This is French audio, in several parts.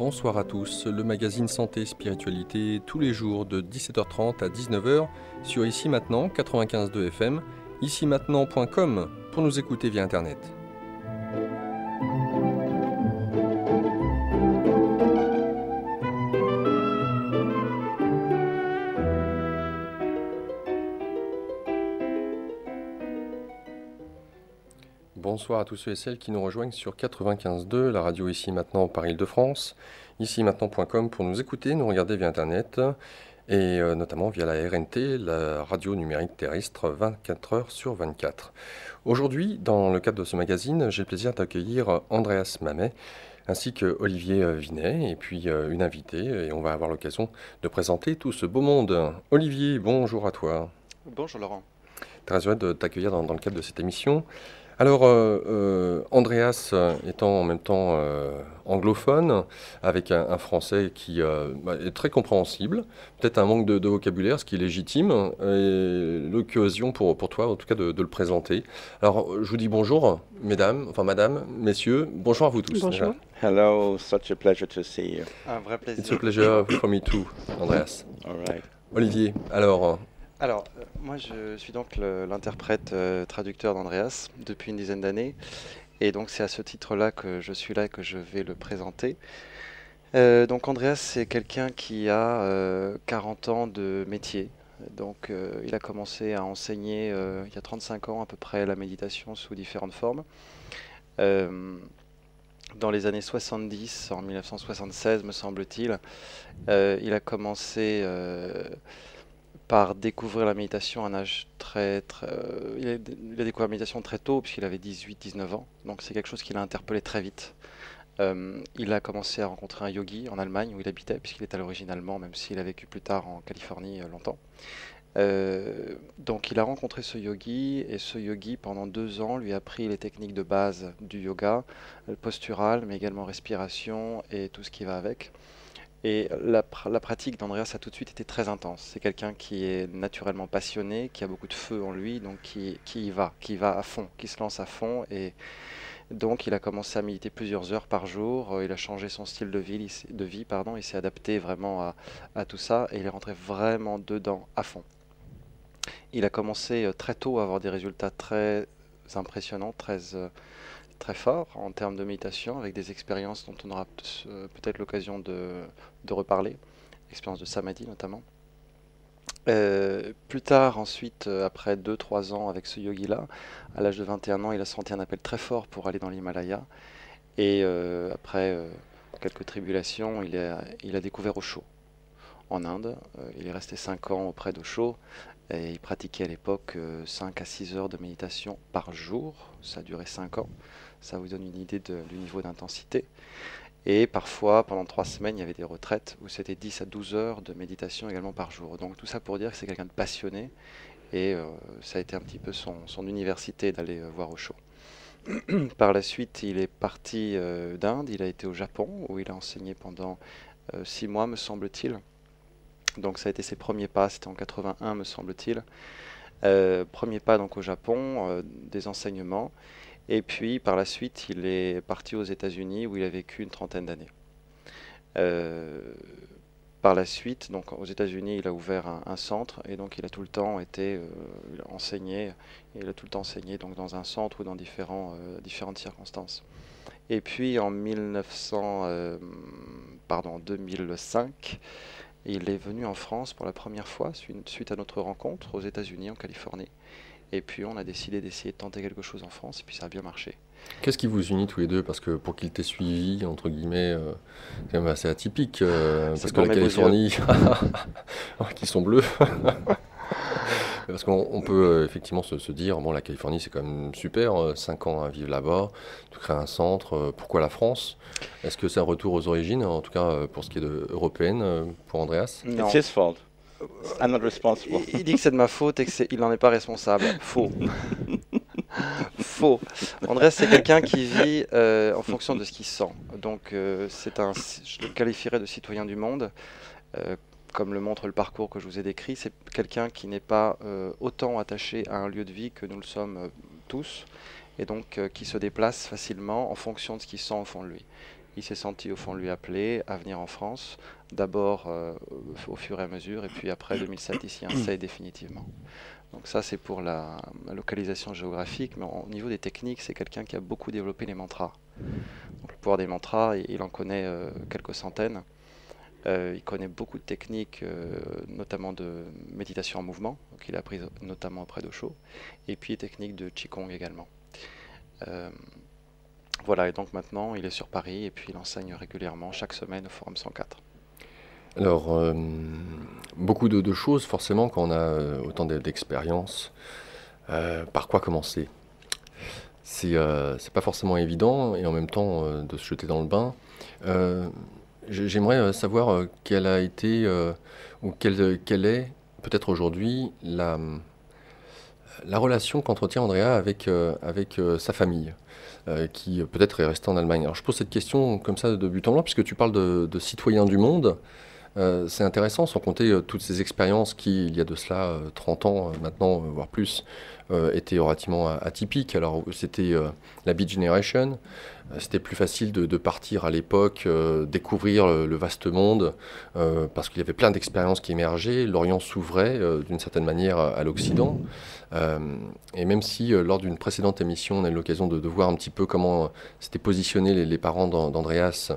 bonsoir à tous. Le magazine Santé Spiritualité tous les jours de 17h30 à 19h sur Ici Maintenant 95.2 FM, ici-maintenant.com pour nous écouter via internet. Bonsoir à tous ceux et celles qui nous rejoignent sur 95.2, la radio Ici Maintenant par Île-de-France, ici-maintenant.com pour nous écouter, nous regarder via internet et notamment via la RNT, la radio numérique terrestre 24 heures sur 24. Aujourd'hui, dans le cadre de ce magazine, j'ai le plaisir d'accueillir Andreas Mamet ainsi que Olivier Vinet et puis une invitée et on va avoir l'occasion de présenter tout ce beau monde. Olivier, bonjour à toi. Bonjour Laurent. Très heureux de t'accueillir dans le cadre de cette émission. Alors, Andreas étant en même temps anglophone, avec un français qui est très compréhensible, peut-être un manque de vocabulaire, ce qui est légitime, et l'occasion pour toi, en tout cas, de le présenter. Alors, je vous dis bonjour, mesdames, enfin madame, messieurs, bonjour à vous tous. Bonjour. Déjà. Hello, such a pleasure to see you. Un vrai plaisir. It's a pleasure for me too, Andreas. All right. Olivier, alors... Alors, moi je suis donc l'interprète traducteur d'Andreas depuis une dizaine d'années. Et donc c'est à ce titre-là que je suis là et que je vais le présenter. Donc Andreas, c'est quelqu'un qui a 40 ans de métier. Donc il a commencé à enseigner il y a 35 ans à peu près la méditation sous différentes formes. Dans les années 70, en 1976 me semble-t-il, il a commencé... par découvrir la méditation à un âge il a découvert la méditation très tôt, puisqu'il avait 18-19 ans. Donc c'est quelque chose qui l'a interpellé très vite. Il a commencé à rencontrer un yogi en Allemagne, où il habitait, puisqu'il est à l'origine allemand, même s'il a vécu plus tard en Californie longtemps. Donc il a rencontré ce yogi, et ce yogi, pendant 2 ans, lui a appris les techniques de base du yoga, postural, mais également respiration et tout ce qui va avec. Et la pratique d'Andreas a tout de suite été très intense. C'est quelqu'un qui est naturellement passionné, qui a beaucoup de feu en lui, donc qui y va à fond, qui se lance à fond. Et donc il a commencé à méditer plusieurs heures par jour. Il a changé son style de vie, pardon. Il s'est adapté vraiment à tout ça et il est rentré vraiment dedans à fond. Il a commencé très tôt à avoir des résultats très impressionnants, très fort en termes de méditation, avec des expériences dont on aura peut-être l'occasion de reparler, expérience de samadhi notamment. Plus tard, ensuite, après 2-3 ans avec ce yogi-là, à l'âge de 21 ans, il a senti un appel très fort pour aller dans l'Himalaya. Et après quelques tribulations, il a découvert Osho en Inde. Il est resté 5 ans auprès d'Osho. Et il pratiquait à l'époque 5 à 6 heures de méditation par jour. Ça a duré 5 ans. Ça vous donne une idée du niveau d'intensité. Et parfois, pendant 3 semaines, il y avait des retraites où c'était 10 à 12 heures de méditation également par jour. Donc tout ça pour dire que c'est quelqu'un de passionné. Et ça a été un petit peu son université d'aller voir Osho. Par la suite, il est parti d'Inde. Il a été au Japon où il a enseigné pendant 6 mois, me semble-t-il. Donc ça a été ses premiers pas, c'était en 81 me semble-t-il. Premier pas donc au Japon, des enseignements. Et puis par la suite, il est parti aux États-Unis où il a vécu une trentaine d'années. Par la suite, donc aux États-Unis, il a ouvert un centre et donc il a tout le temps été enseigné. Il a tout le temps enseigné donc dans un centre ou dans différentes circonstances. Et puis en 2005. Il est venu en France pour la première fois suite à notre rencontre aux États-Unis, en Californie. Et puis on a décidé d'essayer de tenter quelque chose en France, et puis ça a bien marché. Qu'est-ce qui vous unit tous les deux? Parce que pour qu'il t'ait suivi, entre guillemets, c'est quand même assez atypique. Parce que la Californie, qui sont bleus. Parce qu'on peut effectivement se dire, bon, la Californie c'est quand même super, 5 ans à vivre là-bas, tu crées un centre, pourquoi la France? Est-ce que c'est un retour aux origines, en tout cas pour ce qui est de européenne, pour Andreas? It's his fault. I'm not responsible. Il dit que c'est de ma faute et qu'il n'en est pas responsable. Faux. Faux. Andreas, c'est quelqu'un qui vit en fonction de ce qu'il sent. Donc, je le qualifierais de citoyen du monde. Comme le montre le parcours que je vous ai décrit, c'est quelqu'un qui n'est pas autant attaché à un lieu de vie que nous le sommes tous, et donc qui se déplace facilement en fonction de ce qu'il sent au fond de lui. il s'est senti au fond de lui appelé à venir en France, d'abord au fur et à mesure, et puis après 2007, il s'y installe définitivement. Donc ça, c'est pour la localisation géographique, mais au niveau des techniques, c'est quelqu'un qui a beaucoup développé les mantras. Donc, le pouvoir des mantras, il en connaît quelques centaines. Il connaît beaucoup de techniques, notamment de méditation en mouvement, qu'il a appris notamment auprès d'Osho, et puis des techniques de Qigong également. Euh, voilà, et donc maintenant, il est sur Paris, et puis il enseigne régulièrement, chaque semaine, au Forum 104. Alors, beaucoup de choses, forcément, quand on a autant d'expérience. Par quoi commencer? C'est pas forcément évident, et en même temps, de se jeter dans le bain. Euh, J'aimerais savoir quelle a été, ou quelle est, peut-être aujourd'hui, la relation qu'entretient Andrea avec sa famille, qui peut-être est restée en Allemagne. Alors je pose cette question comme ça de but en blanc, puisque tu parles de citoyens du monde. C'est intéressant, sans compter toutes ces expériences qui, il y a de cela 30 ans maintenant, voire plus, étaient relativement atypiques. Alors c'était la Beat Generation, c'était plus facile de partir à l'époque, découvrir le vaste monde, parce qu'il y avait plein d'expériences qui émergeaient, l'Orient s'ouvrait d'une certaine manière à l'Occident. Euh, et même si lors d'une précédente émission, on a eu l'occasion de voir un petit peu comment s'étaient positionnés les parents d'Andreas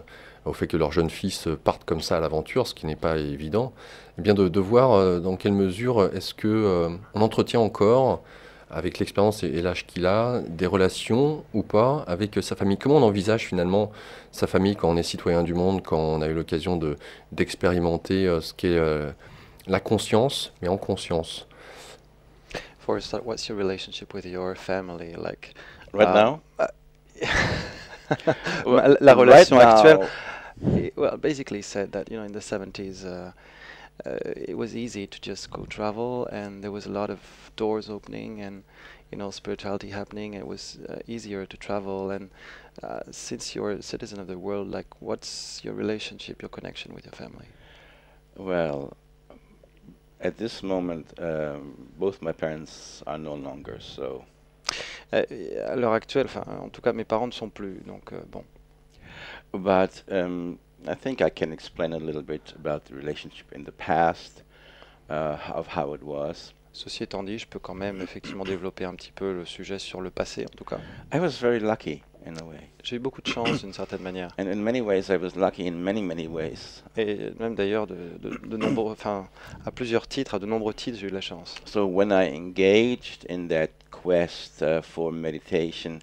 au fait que leur jeune fils parte comme ça à l'aventure, ce qui n'est pas évident, eh bien de voir dans quelle mesure est-ce que on entretient encore, avec l'expérience et l'âge qu'il a, des relations ou pas avec sa famille. Comment on envisage finalement sa famille quand on est citoyen du monde, quand on a eu l'occasion d'expérimenter ce qu'est la conscience, mais en conscience. For a start, what's your relationship with your family like? Right Uh, now? La relation right actuelle. now, Well, basically said that in the 70s, it was easy to just go travel, and there was a lot of doors opening, and spirituality happening. It was easier to travel, and since you're a citizen of the world, like, what's your relationship, your connection with your family? well, at this moment, both my parents are no longer, so À l'heure actuelle, enfin, en tout cas, mes parents ne sont plus, donc bon. but I think I can explain a little bit about the relationship in the past, of how it was. Ceci étant dit, je peux quand même effectivement développer un petit peu le sujet sur le passé, en tout cas. I was very lucky in a way, J'ai eu beaucoup de chance d'une certaine manière. and in many ways, I was lucky in many, many ways. Et même d'ailleurs, de nombreux, enfin, à plusieurs titres, à de nombreux titres, j'ai eu de la chance. So when I engaged in that quest for meditation,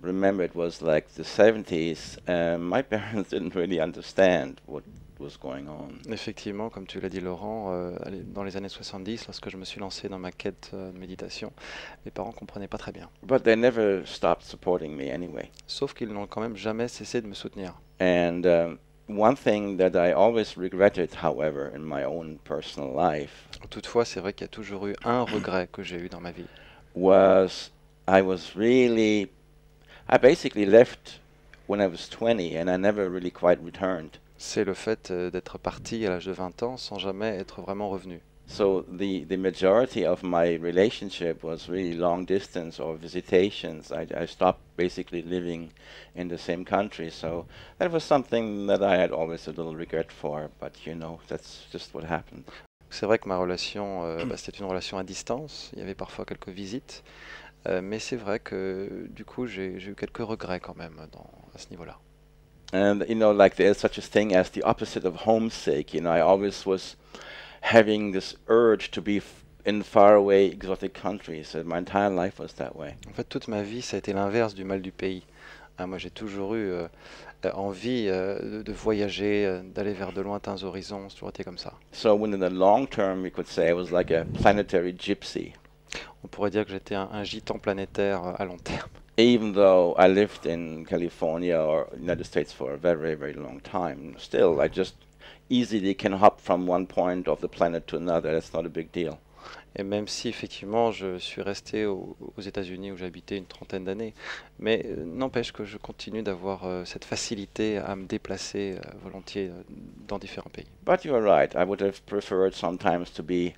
remember it was like the 70s. My parents didn't really understand what was going on. Effectivement, comme tu l'as dit Laurent, dans les années 70, lorsque je me suis lancé dans ma quête de méditation, mes parents ne comprenaient pas très bien. But they never stopped supporting me anyway. Sauf qu'ils n'ont quand même jamais cessé de me soutenir. And one thing that I always regretted, however, in my own personal life, Toutefois, c'est vrai qu'il y a toujours eu un regret que j'ai eu dans ma vie. was I basically left when I was 20 and I never really quite returned. C'est le fait d'être parti à l'âge de 20 ans sans jamais être vraiment revenu. So the majority of my relationship was really long distance or visitations. I stopped basically living in the same country. So that was something that I had always a little regret for, but that's just what happened. C'est vrai que ma relation, c'était une relation à distance. Il y avait parfois quelques visites. Mais c'est vrai que du coup, j'ai eu quelques regrets quand même à ce niveau-là. And like there's such a thing as the opposite of homesick. I always was having this urge to be in faraway exotic countries. And my entire life was that way. En fait, toute ma vie, ça a été l'inverse du mal du pays. Moi, j'ai toujours eu envie de voyager, d'aller vers de lointains horizons. C'est toujours été comme ça. So when in the long term, you could say I was like a planetary gypsy. On pourrait dire que j'étais un gitan planétaire à long terme. Even though I lived in California or United States for a very, very long time, still I just easily can hop from one point of the planet to another. That's not a big deal. Et même si effectivement je suis resté aux États-Unis où j'ai habité une trentaine d'années, mais n'empêche que je continue d'avoir cette facilité à me déplacer volontiers dans différents pays. But you're right. I would have preferred sometimes to be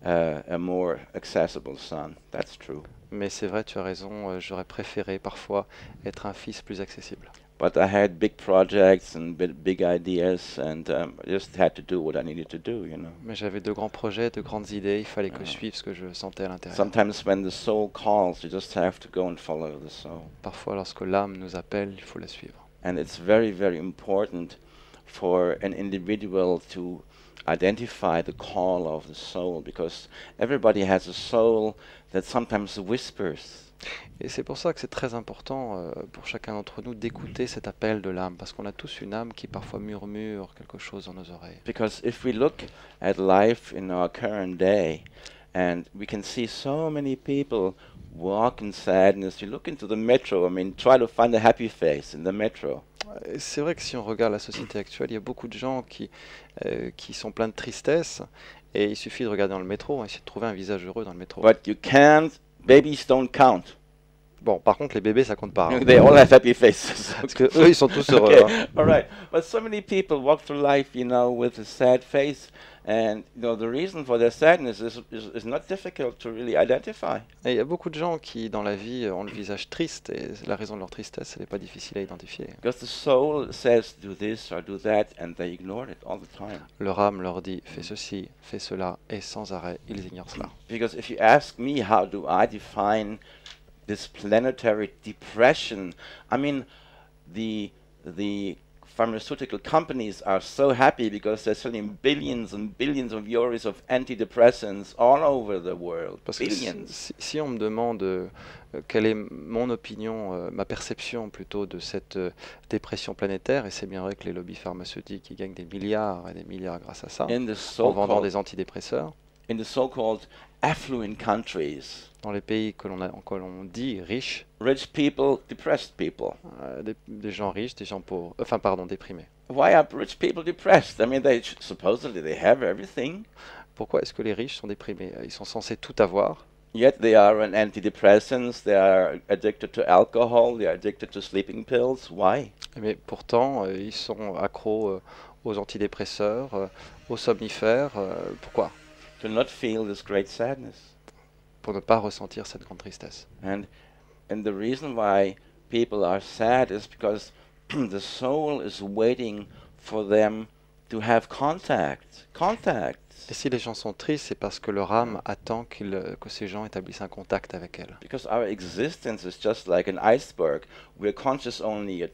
a more accessible son. That's true. Mais c'est vrai, tu as raison, j'aurais préféré parfois être un fils plus accessible. But I had big projects and big ideas, and I just had to do what I needed to do, you know. Mais j'avais de grands projets, de grandes idées, il fallait que je suive ce que je sentais à l'intérieur. Sometimes when the soul calls, you just have to go and follow the soul. Parfois, lorsque l'âme nous appelle, il faut la suivre. And it's very, very important for an individual to identify the call of the soul, because everybody has a soul that sometimes whispers. Et c'est pour ça que c'est très important pour chacun d'entre nous d'écouter cet appel de l'âme, parce qu'on a tous une âme qui parfois murmure quelque chose dans nos oreilles. Because if we look at life in our current day, and we can see so many people walk in sadness. You look into the metro, I mean, try to find a happy face in the metro. C'est vrai que si on regarde la société actuelle, il y a beaucoup de gens qui sont pleins de tristesse, et il suffit de regarder dans le métro, essayer de trouver un visage heureux dans le métro. But you can't, babies don't count. Bon, par contre, les bébés, ça compte pas. Hein. They all have happy faces. Parce que eux, ils sont tous heureux. Okay, Hein. all right. But so many people walk through life, you know, with a sad face, and you know the reason for their sadness is not difficult to really identify. Et il y a beaucoup de gens qui, dans la vie, ont le visage triste, et la raison de leur tristesse, elle n'est pas difficile à identifier. Because the soul says do this or do that, and they ignore it all the time. Leur âme leur dit fais ceci, fais cela, et sans arrêt, ils ignorent cela. Because if you ask me, how do I define this planetary depression? I mean, the pharmaceutical companies are so happy because they're selling billions and billions of euros of antidepressants all over the world. Parce que Billions. si on me demande quelle est mon opinion, ma perception plutôt de cette dépression planétaire, et c'est bien vrai que les lobbies pharmaceutiques ils gagnent des milliards et des milliards grâce à ça, In the en vendant so-called des antidépresseurs, affluent countries, dans les pays que l'on dit riches, rich people, depressed people. des gens riches, des gens pauvres, enfin pardon, déprimés. Why are rich people depressed? I mean, supposedly they have everything, Pourquoi est-ce que les riches sont déprimés? Ils sont censés tout avoir, yet they are on antidepressants, they are addicted to alcohol, they are addicted to sleeping pills. Why? mais pourtant ils sont accros aux antidépresseurs, aux somnifères. Pourquoi? To not feel this great sadness. Pour ne pas ressentir cette grande tristesse. And the reason why people are sad is because the soul is waiting for them to have contact. Et si les gens sont tristes, c'est parce que leur âme attend que ces gens établissent un contact avec elle. Because our existence is just like an iceberg. We're conscious only at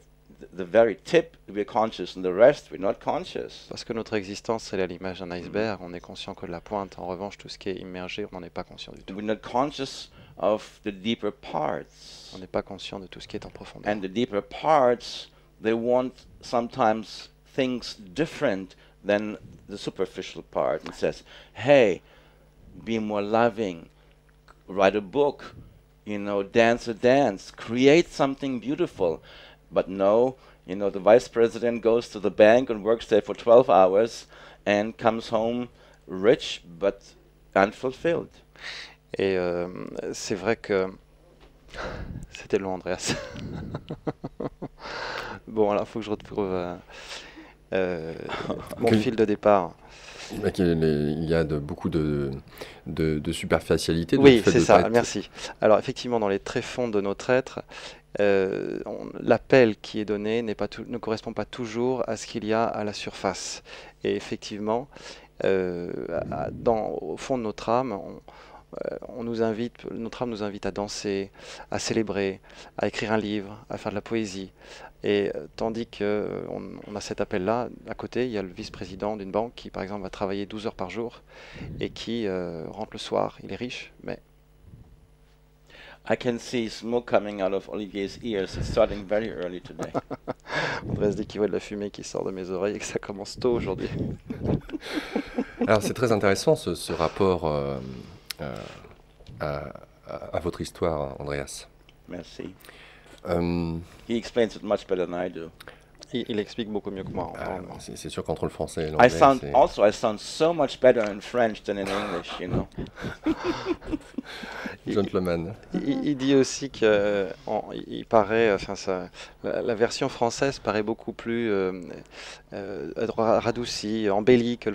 the very tip, we're conscious, and the rest we're not conscious. Parce que notre existence, elle est à l'image d'un iceberg, on est conscient que de la pointe. En revanche, tout ce qui est immergé, on n'en est pas conscient du tout. We're not conscious of the deeper parts. On n'est pas conscient de tout ce qui est en profondeur. And the deeper parts, they want sometimes things different than the superficial part. It says, hey, be more loving, write a book, you know, dance a dance, create something beautiful. But no, you know, the vice president goes to the bank and works there for 12 hours and comes home rich but unfulfilled. Et c'est vrai que... C'était long, Andreas. Bon, alors il faut que je retrouve mon fil de départ. Il y a beaucoup de superficialité. Oui, c'est ça, merci. Alors effectivement, dans les tréfonds de notre être, l'appel qui est donné ne correspond pas toujours à ce qu'il y a à la surface. Et effectivement, au fond de notre âme, notre âme nous invite à danser, à célébrer, à écrire un livre, à faire de la poésie. Et tandis qu'on a cet appel-là, à côté, il y a le vice-président d'une banque qui, par exemple, va travailler 12 heures par jour et qui rentre le soir. Il est riche, mais... I can see smoke coming out of Olivier's ears. It's starting very early today. On devrait se dire qu'il voit de la fumée qui sort de mes oreilles et que ça commence tôt aujourd'hui. Alors c'est très intéressant ce rapport à votre histoire, Andreas. Merci. He explains it much better than I do. Il explique beaucoup mieux que moi. C'est sûr qu'entre le français et l'anglais... I sound so much better in French than in English, you know. Gentleman. Il dit aussi que il paraît, la version française paraît beaucoup plus radoucie, embellie que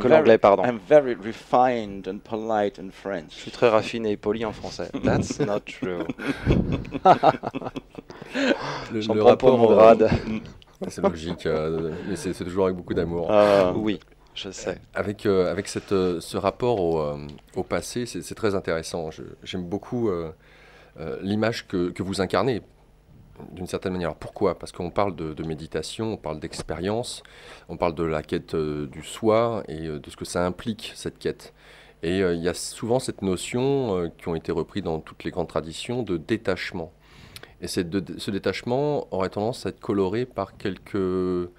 l'anglais, pardon. I'm very refined and polite in French. Je suis très raffiné et poli en français. That's not true. J'en prends pour mon grade. C'est logique, mais c'est toujours avec beaucoup d'amour. Oui, je sais. Avec ce rapport au passé, c'est très intéressant. J'aime beaucoup l'image que vous incarnez, d'une certaine manière. Alors, pourquoi? Parce qu'on parle de méditation, on parle d'expérience, on parle de la quête du soi et de ce que ça implique, cette quête. Et il y a souvent cette notion qui ont été reprises dans toutes les grandes traditions de détachement. Et ce détachement aurait tendance à être coloré par quelques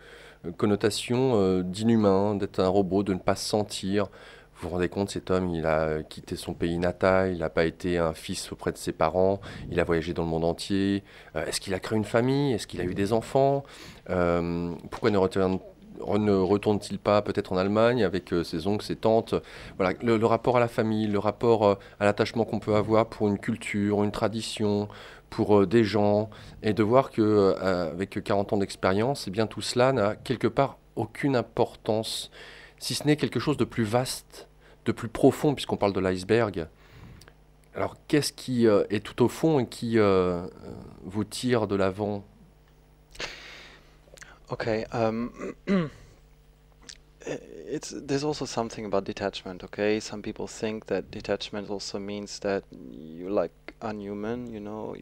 connotations d'inhumain, d'être un robot, de ne pas se sentir. Vous vous rendez compte, cet homme, il a quitté son pays natal, il n'a pas été un fils auprès de ses parents, il a voyagé dans le monde entier. Est-ce qu'il a créé une famille? Est-ce qu'il a eu des enfants? Pourquoi ne retourne-t-il pas peut-être en Allemagne avec ses oncles, ses tantes? Voilà, le rapport à la famille, le rapport à l'attachement qu'on peut avoir pour une culture, une tradition, pour des gens, et de voir que avec 40 ans d'expérience, eh bien tout cela n'a quelque part aucune importance, si ce n'est quelque chose de plus vaste, de plus profond, puisqu'on parle de l'iceberg. Alors, qu'est-ce qui est tout au fond et qui vous tire de l'avant? Okay, there's also something about detachment, okay? Some people think that detachment also means that you're like unhuman, you know,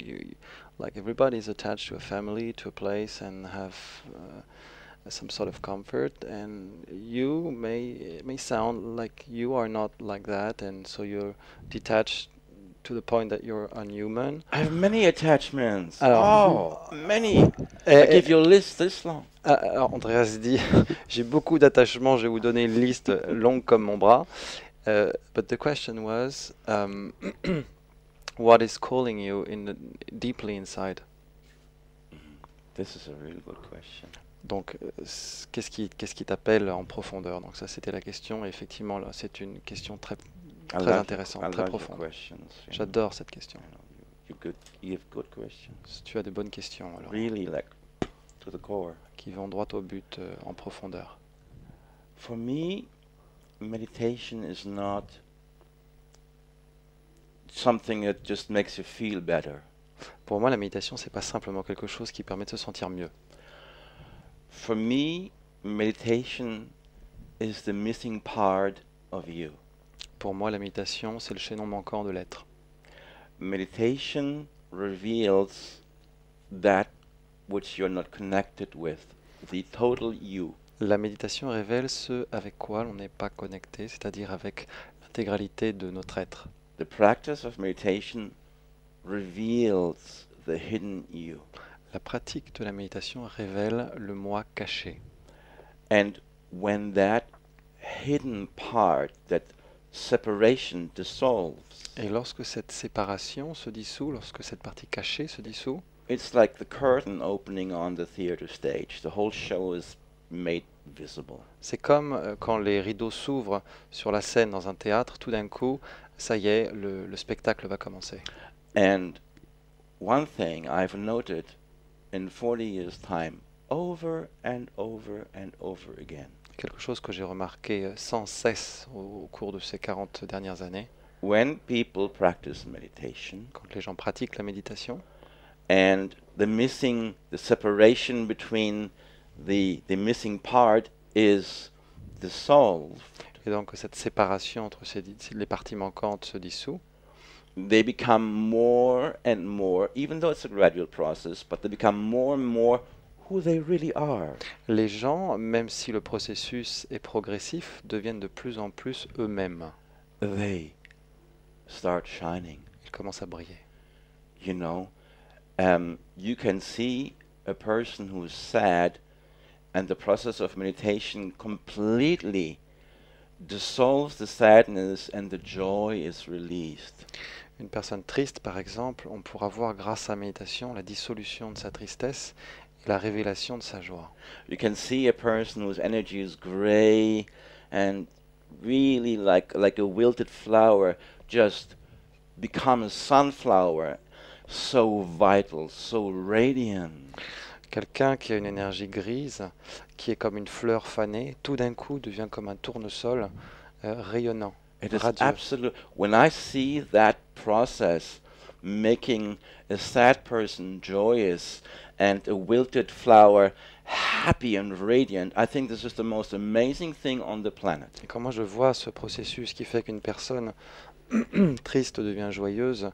like everybody's attached to a family, to a place, and have some sort of comfort, and you may sound like you are not like that, and so you're detached to the point that you're unhuman. I have many attachments. Alors, Many. eh, I give you a list this long. alors Andreas dit, j'ai beaucoup d'attachements, je vais vous donner une liste longue comme mon bras. But the question was, what is calling you deeply inside? This is a really good question. Donc, qu'est-ce qui t'appelle en profondeur? Donc ça, c'était la question. Et effectivement, là, c'est une question très intéressante, très profonde. J'adore cette question. You have good questions. Tu as de bonnes questions, alors, Really, like to the core. qui vont droit au but en profondeur. For me, meditation is not something that just makes you feel better. Pour moi, la méditation, c'est pas simplement quelque chose qui permet de se sentir mieux. For me, meditation is the missing part of you. Pour moi, la méditation, c'est le chaînon manquant de l'être. Meditation reveals that which you're not connected with, the total you. La méditation révèle ce avec quoi l'on n'est pas connecté, c'est-à-dire avec l'intégralité de notre être. The practice of meditation reveals the hidden you. La pratique de la méditation révèle le moi caché. And when that hidden part, that separation dissolves, Et lorsque cette séparation se dissout, lorsque cette partie cachée se dissout, it's like the curtain opening on the theater stage. The whole show is made visible. c'est comme quand les rideaux s'ouvrent sur la scène dans un théâtre, tout d'un coup, ça y est, le spectacle va commencer. And one thing I've noted in 40 years' time, over and over and over again, Quelque chose que j'ai remarqué sans cesse au cours de ces 40 dernières années, when people practice meditation quand les gens pratiquent la méditation, and the separation between the missing part is dissolved, et donc cette séparation entre les parties manquantes se dissout, they become more and more, even though it's a gradual process, but they become more and more who they really are. les gens, même si le processus est progressif, deviennent de plus en plus eux-mêmes. They start shining. Ils commencent à briller. You know, you can see a person who's sad, and the process of meditation completely dissolves the sadness and the joy is released. Une personne triste, par exemple, on pourra voir grâce à la méditation la dissolution de sa tristesse et la révélation de sa joie. You can see a person whose energy is gray and really like a wilted flower just become a sunflower, so vital, so radiant. Quelqu'un qui a une énergie grise, qui est comme une fleur fanée, tout d'un coup devient comme un tournesol rayonnant, It is radieux. absolute. When I see that process making a sad person joyous and a wilted flower happy and radiant, I think this is the most amazing thing on the planet. Et quand moi je vois ce processus qui fait qu'une personne triste devient joyeuse,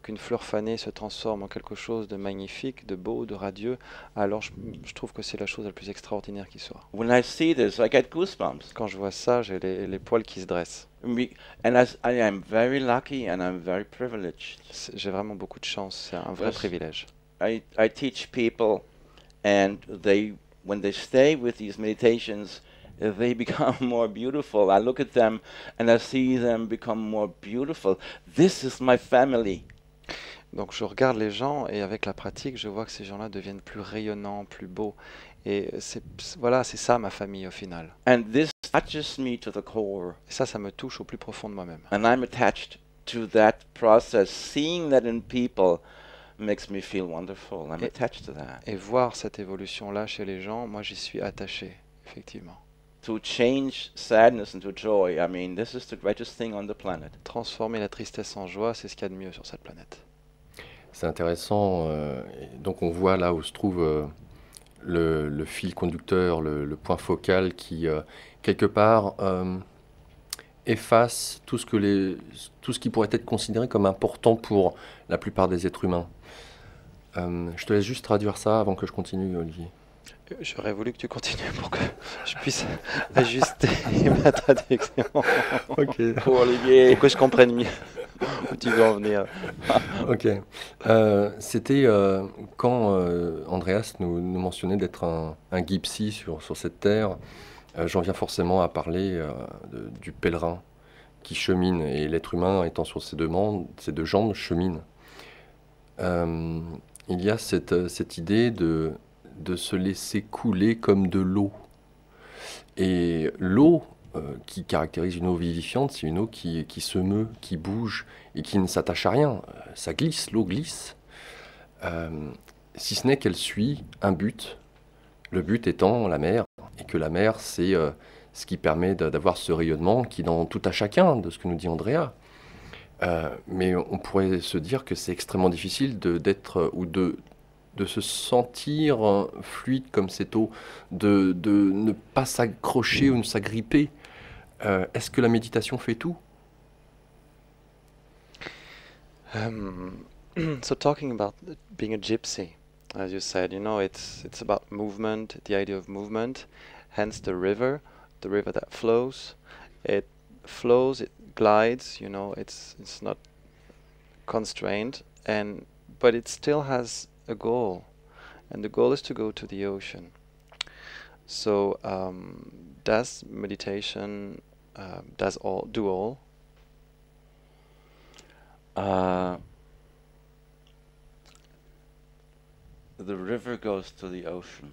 qu'une fleur fanée se transforme en quelque chose de magnifique, de beau, de radieux, alors je trouve que c'est la chose la plus extraordinaire qui soit. When I see this, I get goosebumps. Quand je vois ça, j'ai les poils qui se dressent. And I am very lucky and I'm very privileged. J'ai vraiment beaucoup de chance, c'est un vrai Yes. privilège. I teach people, and when they stay with these meditations, they become more beautiful. I look at them and I see them become more beautiful. This is my family. Donc je regarde les gens et avec la pratique, je vois que ces gens-là deviennent plus rayonnants, plus beaux. Et voilà, c'est ça ma famille au final. And this touches me to the core. Et ça me touche au plus profond de moi-même. And I'm attached to that process. Seeing that in people makes me feel wonderful. I'm attached to that. Et voir cette évolution-là chez les gens, moi j'y suis attaché, effectivement. To change sadness into joy, I mean, this is the greatest thing on the planet. Transformer la tristesse en joie, c'est ce qu'il y a de mieux sur cette planète. C'est intéressant. Et donc on voit là où se trouve le fil conducteur, le point focal qui, quelque part, efface tout ce qui pourrait être considéré comme important pour la plupart des êtres humains. Je te laisse juste traduire ça avant que je continue, Olivier. J'aurais voulu que tu continues pour que je puisse ajuster ma traduction. Ok. Pour Olivier. Pour que je comprenne mieux où tu veux en venir. Ok. C'était quand Andreas nous mentionnait d'être un gypsy sur cette terre. J'en viens forcément à parler du pèlerin qui chemine, et l'être humain étant sur ses deux jambes chemine. Il y a cette idée de se laisser couler comme de l'eau. Et l'eau qui caractérise une eau vivifiante, c'est une eau qui se meut, qui bouge et qui ne s'attache à rien. Ça glisse, l'eau glisse. Si ce n'est qu'elle suit un but, le but étant la mer, et que la mer, c'est ce qui permet d'avoir ce rayonnement qui est dans tout à chacun, de ce que nous dit Andrea. Mais on pourrait se dire que c'est extrêmement difficile d'être ou de se sentir fluide comme cette eau, de ne pas s'accrocher ou ne s'agripper. Est-ce que la méditation fait tout? So talking about being a gypsy, as you said, it's about movement, the idea of movement, hence the river that flows. It flows, it glides, it's not constrained, but it still has a goal, and the goal is to go to the ocean. So does meditation do all? The river goes to the ocean.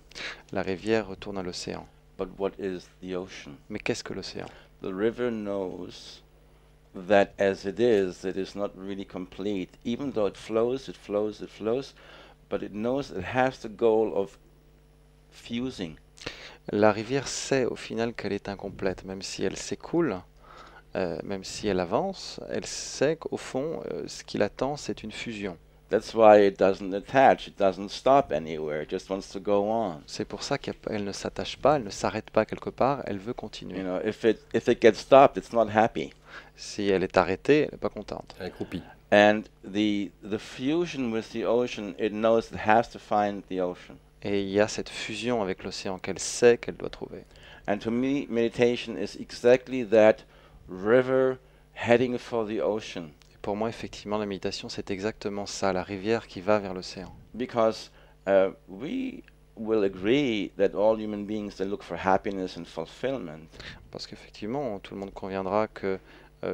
La rivière retourne à l'océan. But what is the ocean? Mais qu'est-ce que l'océan? The river knows that as it is not really complete. Even though it flows, but it knows it has the goal of fusing. La rivière sait au final qu'elle est incomplète, même si elle s'écoule, même si elle avance, elle sait qu'au fond, ce qui l'attend, c'est une fusion. That's why it doesn't attach, it doesn't stop anywhere, it just wants to go on. C'est pour ça qu'elle ne s'attache pas, elle ne s'arrête pas quelque part, elle veut continuer. If it gets stopped, it's not happy. Si elle est arrêtée, elle n'est pas contente. Elle est croupie. And the fusion with the ocean, it knows it has to find the ocean. Et il y a cette fusion avec l'océan qu'elle sait qu'elle doit trouver. And to me, meditation is exactly that river heading for the ocean. Pour moi, effectivement, la méditation, c'est exactement ça, la rivière qui va vers l'océan. Because we will agree that all human beings, they look for happiness and fulfillment. Parce qu'effectivement, tout le monde conviendra que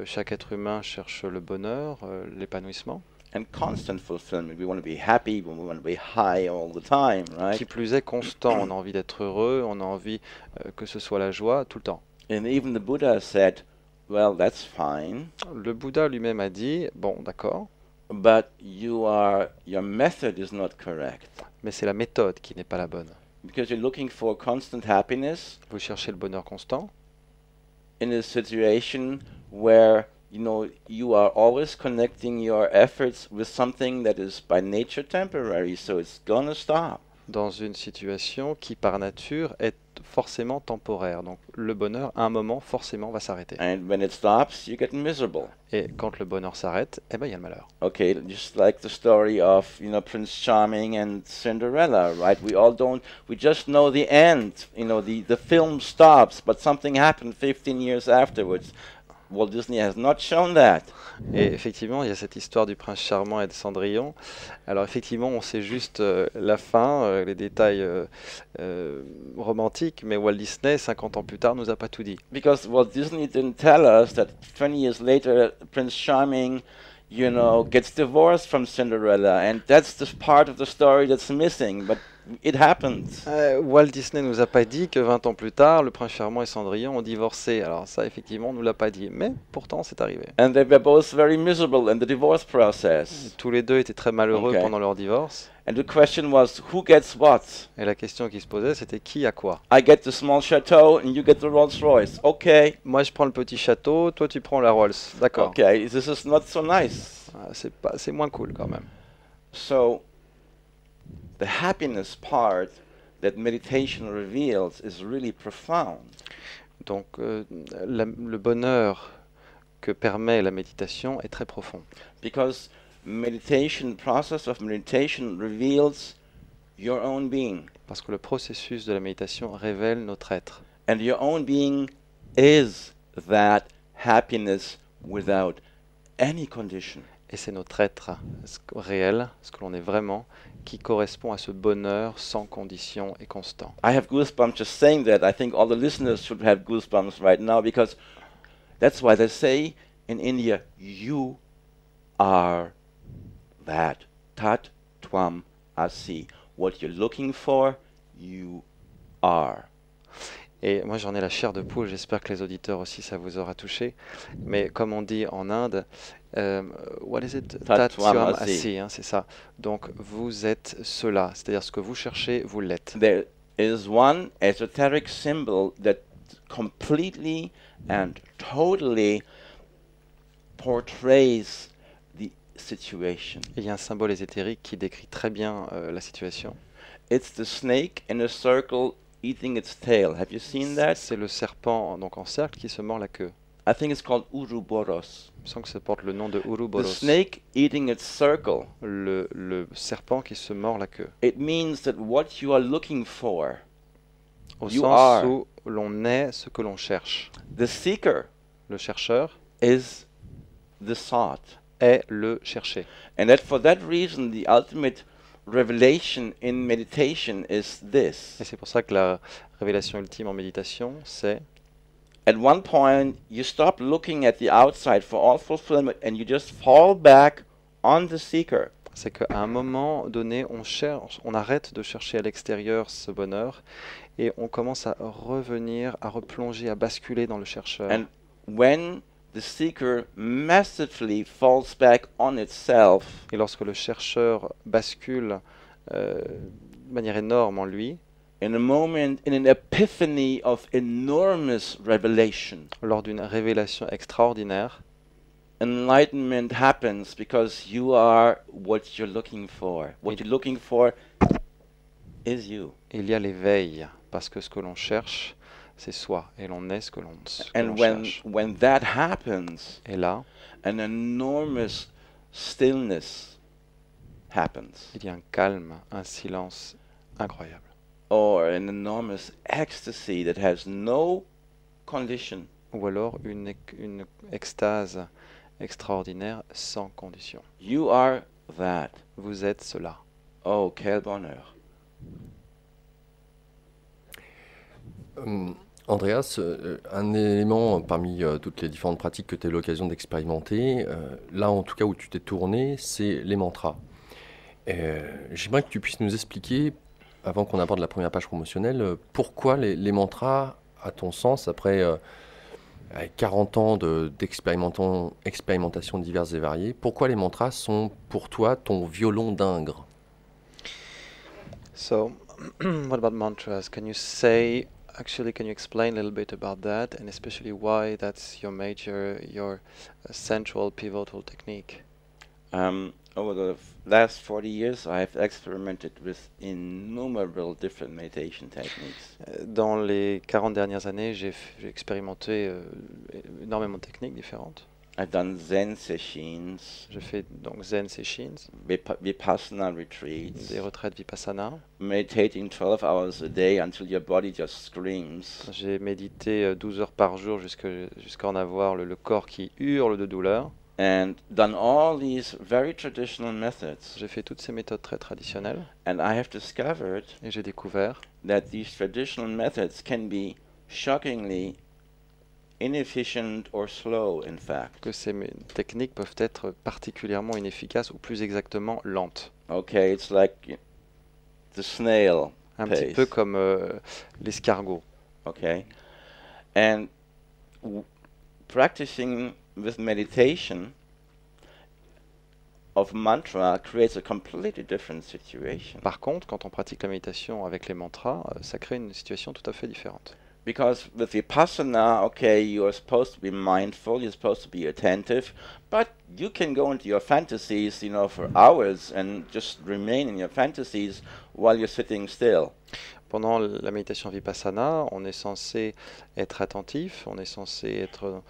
chaque être humain cherche le bonheur, l'épanouissement. And constant fulfillment. We want to be happy, we want to be high all the time, right? Qui plus est constant, on a envie d'être heureux, on a envie que ce soit la joie tout le temps. And even the Buddha said, well, that's fine. Le Bouddha lui-même a dit, bon, d'accord, But your method is not correct. mais c'est la méthode qui n'est pas la bonne. Because you're looking for constant happiness Vous cherchez le bonheur constant in a situation where you know, you are always connecting your efforts with something that is by nature temporary, so it's gonna stop. Dans une situation qui par nature est forcément temporaire. Donc le bonheur, à un moment, forcément va s'arrêter. And when it stops, you get miserable. Et quand le bonheur s'arrête, eh ben il y a le malheur. Okay, just like the story of, you know, Prince Charming and Cinderella, right? We just know the end. You know, the film stops, but something happened 15 years afterwards. Walt Disney has not shown that. Et effectivement, il y a cette histoire du prince charmant et de Cendrillon. Alors effectivement, on sait juste la fin, les détails romantiques, mais Walt Disney, 50 ans plus tard, nous a pas tout dit. Because Walt Disney didn't tell us that 20 years later, Prince Charming, you know, gets divorced from Cinderella, and that's the part of the story that's missing, but it happened. Walt Disney nous a pas dit que 20 ans plus tard, le prince charmant et Cendrillon ont divorcé. Alors ça, effectivement, on nous l'a pas dit, mais pourtant, c'est arrivé. And they were both very miserable in the divorce process. Tous les deux étaient très malheureux Ok. pendant leur divorce. And the question was, who gets what? Et la question qui se posait, c'était qui a quoi? I get the small chateau and you get the Rolls Royce. Okay. Moi, je prends le petit château, toi, tu prends la Rolls. D'accord. Okay, this is not so nice. C'est moins cool quand même. So, the happiness part that meditation reveals is really profound. Donc, le bonheur que permet la méditation est très profond. Because process of meditation reveals your own being. Parce que le processus de la méditation révèle notre être. And your own being is that happiness without any condition. Et c'est notre être réel, ce que l'on est vraiment, qui correspond à ce bonheur sans condition et constant. I have goosebumps just saying that. I think all the listeners should have goosebumps right now because that's why they say in India, you are that. Tat Tvam Asi. What you're looking for, you are. Et moi j'en ai la chair de poule, j'espère que les auditeurs aussi ça vous aura touché. Mais comme on dit en Inde, what is it? Tat Tvam Tvam Asi. Asi, hein, c'est ça. Donc vous êtes cela, c'est-à-dire ce que vous cherchez, vous l'êtes. There is one esoteric symbol that completely and totally portrays the situation. Il y a un symbole ésotérique qui décrit très bien la situation. It's the snake in a circle eating its tail. Have you seen that? C'est le serpent donc en cercle qui se mord la queue. I think it's called Uruboros. Je sens que ça porte le nom de The Ouroboros. snake eating its circle. Le serpent qui se mord la queue. It means that what you are looking for, Au You sens are. où l'on est ce que l'on cherche. the seeker Le chercheur is the sought. est le cherché. And that for that reason, the ultimate revelation in meditation is this. Et c'est pour ça que la révélation ultime en méditation, c'est At one point, you stop looking at the outside for all fulfillment and you just fall back on the seeker. c'est qu'à un moment donné, on arrête de chercher à l'extérieur ce bonheur et on commence à revenir, à replonger, à basculer dans le chercheur. And when the seeker massively falls back on itself, Et lorsque le chercheur bascule de manière énorme en lui, in a moment, in an epiphany of enormous revelation, lors d'une révélation extraordinaire, enlightenment happens because you are what you're looking for. What you're looking for is you. il y a l'éveil, parce que ce que l'on cherche, c'est soi, et l'on est ce que l'on And cherche. when that happens, Et là, an enormous stillness happens, il y a un calme, un silence incroyable, or an enormous ecstasy that has no condition. ou alors une extase extraordinaire sans condition. You are that. Vous êtes cela. Oh, quel bonheur. Andreas, un élément parmi toutes les différentes pratiques que tu as eu l'occasion d'expérimenter, là en tout cas où tu t'es tourné, c'est les mantras. J'aimerais que tu puisses nous expliquer, avant qu'on aborde la première page promotionnelle, pourquoi les mantras, à ton sens, après 40 ans d'expérimentation diverses et variées, pourquoi les mantras sont pour toi ton violon d'Ingres? So, what about mantras? Can you say Actually, can you explain a little bit about that, and especially why that's your central pivotal technique? Over the last 40 years, I have experimented with innumerable different meditation techniques. Dans les 40 dernières années, j'ai expérimenté énormément de techniques différentes. I've done Zen sessions, J'ai fait donc Zen sessions, Vipassana retreats, des retraites Vipassana. meditating 12 hours a day until your body just screams. J'ai médité 12 heures par jour jusqu'à en avoir le corps qui hurle de douleur. And done all these very traditional methods. J'ai fait toutes ces méthodes très traditionnelles And I have discovered et j'ai découvert that these traditional methods can be shockingly inefficient or slow, in fact. que ces techniques peuvent être particulièrement inefficaces ou plus exactement lentes. Okay, it's like the snail Un pace. petit peu comme l'escargot. Okay, and practicing with meditation of mantra creates a completely different situation. Par contre, quand on pratique la méditation avec les mantras, ça crée une situation tout à fait différente. Because with Vipassana, okay, you are supposed to be mindful, you're supposed to be attentive, but you can go into your fantasies, for hours and just remain in your fantasies while you're sitting still. Pendant la méditation Vipassana, on est censé être attentif, on est censé être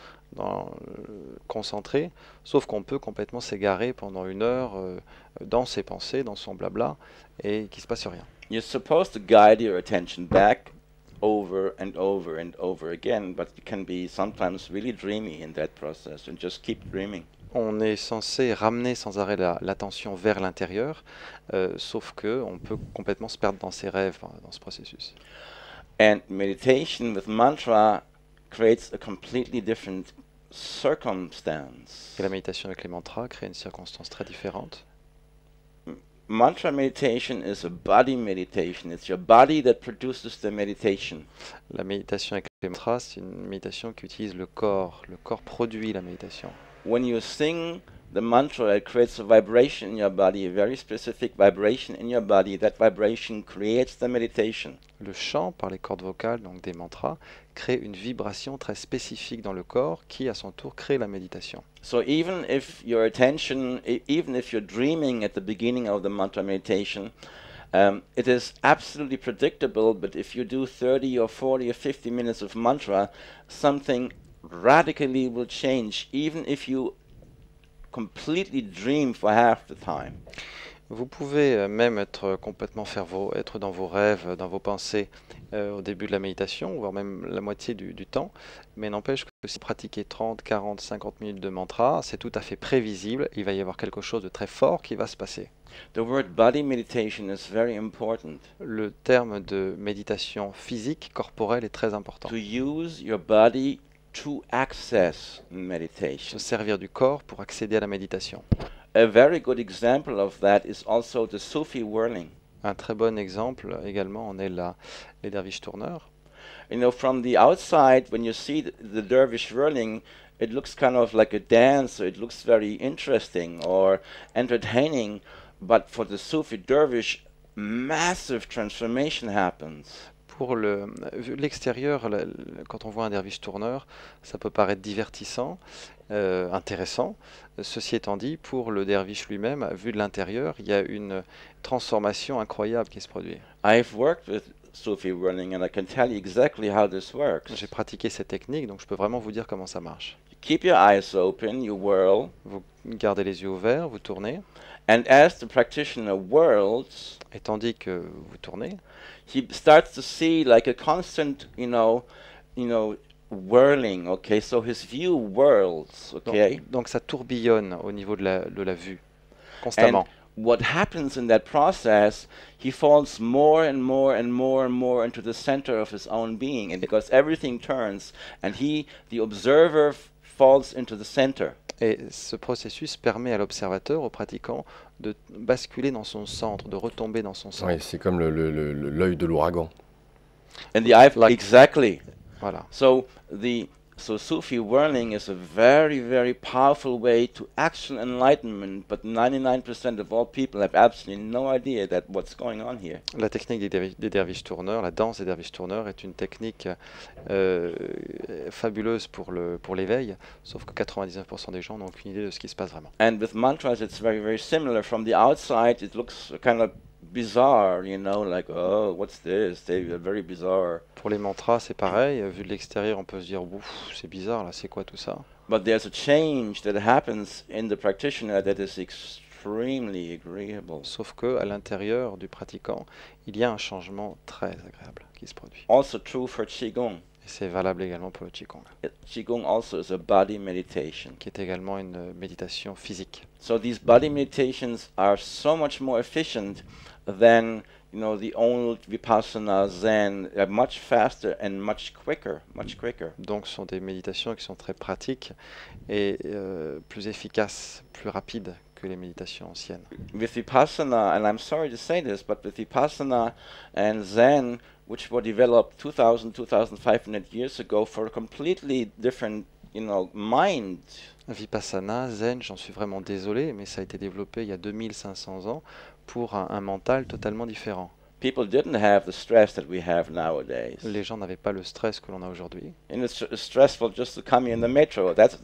concentré, sauf qu'on peut complètement s'égarer pendant 1 heure dans ses pensées, dans son blabla, et qu'il ne se passe rien. You're supposed to guide your attention back over and over and over again, but you can be sometimes really dreamy in that process and just keep dreaming. On est censé ramener sans arrêt l'attention vers l'intérieur, sauf que on peut complètement se perdre dans ses rêves dans ce processus. And meditation with mantra creates a completely different circumstance. Et la méditation avec les mantras crée une circonstance très différente. Mantra meditation is a body meditation. It's your body that produces the meditation. La méditation avec les mantras, c'est une méditation qui utilise le corps. Le corps produit la méditation. When you sing the mantra, it creates a vibration in your body, a very specific vibration in your body. That vibration creates the meditation. Le chant par les cordes vocales, donc des mantras, crée une vibration très spécifique dans le corps qui, à son tour, crée la méditation. So even if your attention, even if you're dreaming at the beginning of the mantra meditation, it is absolutely predictable, but if you do 30 or 40 or 50 minutes of mantra, something radically will change, even if you completely dream for half the time. Vous pouvez même être complètement être dans vos rêves, dans vos pensées au début de la méditation, voire même la moitié du temps, mais n'empêche que si vous pratiquez 30, 40, 50 minutes de mantra, c'est tout à fait prévisible, il va y avoir quelque chose de très fort qui va se passer. The word body meditation is very important. Le terme de méditation physique, corporelle est très important. To use your body to access meditation. Se servir du corps pour accéder à la méditation. A very good example of that is also the Sufi whirling. Un très bon exemple également en est les derviches tourneurs. From the outside, when you see the dervish whirling, it looks kind of like a dance, so it looks very interesting or entertaining, but for the Sufi dervish, massive transformation happens. Pour l'extérieur, quand on voit un derviche tourneur, ça peut paraître divertissant, intéressant. Ceci étant dit, pour le derviche lui-même, vu de l'intérieur, il y a une transformation incroyable qui se produit. I've worked with Sufi whirling and I can tell you exactly how this works. J'ai pratiqué cette technique, donc je peux vraiment vous dire comment ça marche. You keep your eyes open, you whirl. Vous gardez les yeux ouverts, vous tournez. And as the practitioner whirls, et tandis que vous tournez, he starts to see like a constant, whirling. Okay, so his view whirls. Okay. Donc ça tourbillonne au niveau de la vue, constamment. And what happens in that process, he falls more and more and more and more into the center of his own being, and because everything turns, and the observer, falls into the center. Et ce processus permet à l'observateur, au pratiquant, de basculer dans son centre, de retomber dans son centre. Oui, c'est comme l'œil de l'ouragan. And the eye, exactly. Voilà. So the So Sufi whirling is a very, very powerful way to actual enlightenment, but 99% of all people have absolutely no idea that what's going on here. La technique des derviches tourneurs, la danse des derviches tourneurs est une technique fabuleuse pour l'éveil, sauf que 99% des gens n'ont aucune idée de ce qui se passe vraiment. And with mantras, it's very, very similar. From the outside, it looks kind of bizarre, you know, like, oh, what's this? They're very bizarre. Pour les mantras, c'est pareil. Vu de l'extérieur, on peut se dire, ouf, c'est bizarre là, c'est quoi tout ça? But there's a change that happens in the practitioner that is extremely agreeable. Sauf que à l'intérieur du pratiquant, il y a un changement très agréable qui se produit. Also true for Qigong. Et c'est valable également pour le Qigong, Qigong also is a body meditation. qui est également une méditation physique. So these body meditations are so much more efficient than, you know, the old Vipassana Zen. They're much faster and much quicker, much quicker. Donc ce sont des méditations qui sont très pratiques et plus efficaces, plus rapides que les méditations anciennes. With Vipassana, and I'm sorry to say this, but with Vipassana and Zen, which were developed 2,000, 2,500 years ago for a completely different, you know, mind. Vipassana, Zen, j'en suis vraiment désolé, mais ça a été développé il y a 2500 ans pour un mental totalement différent. People didn't have the stress that we have nowadays. Les gens n'avaient pas le stress que l'on a aujourd'hui. And it's stressful just to come in the metro. That's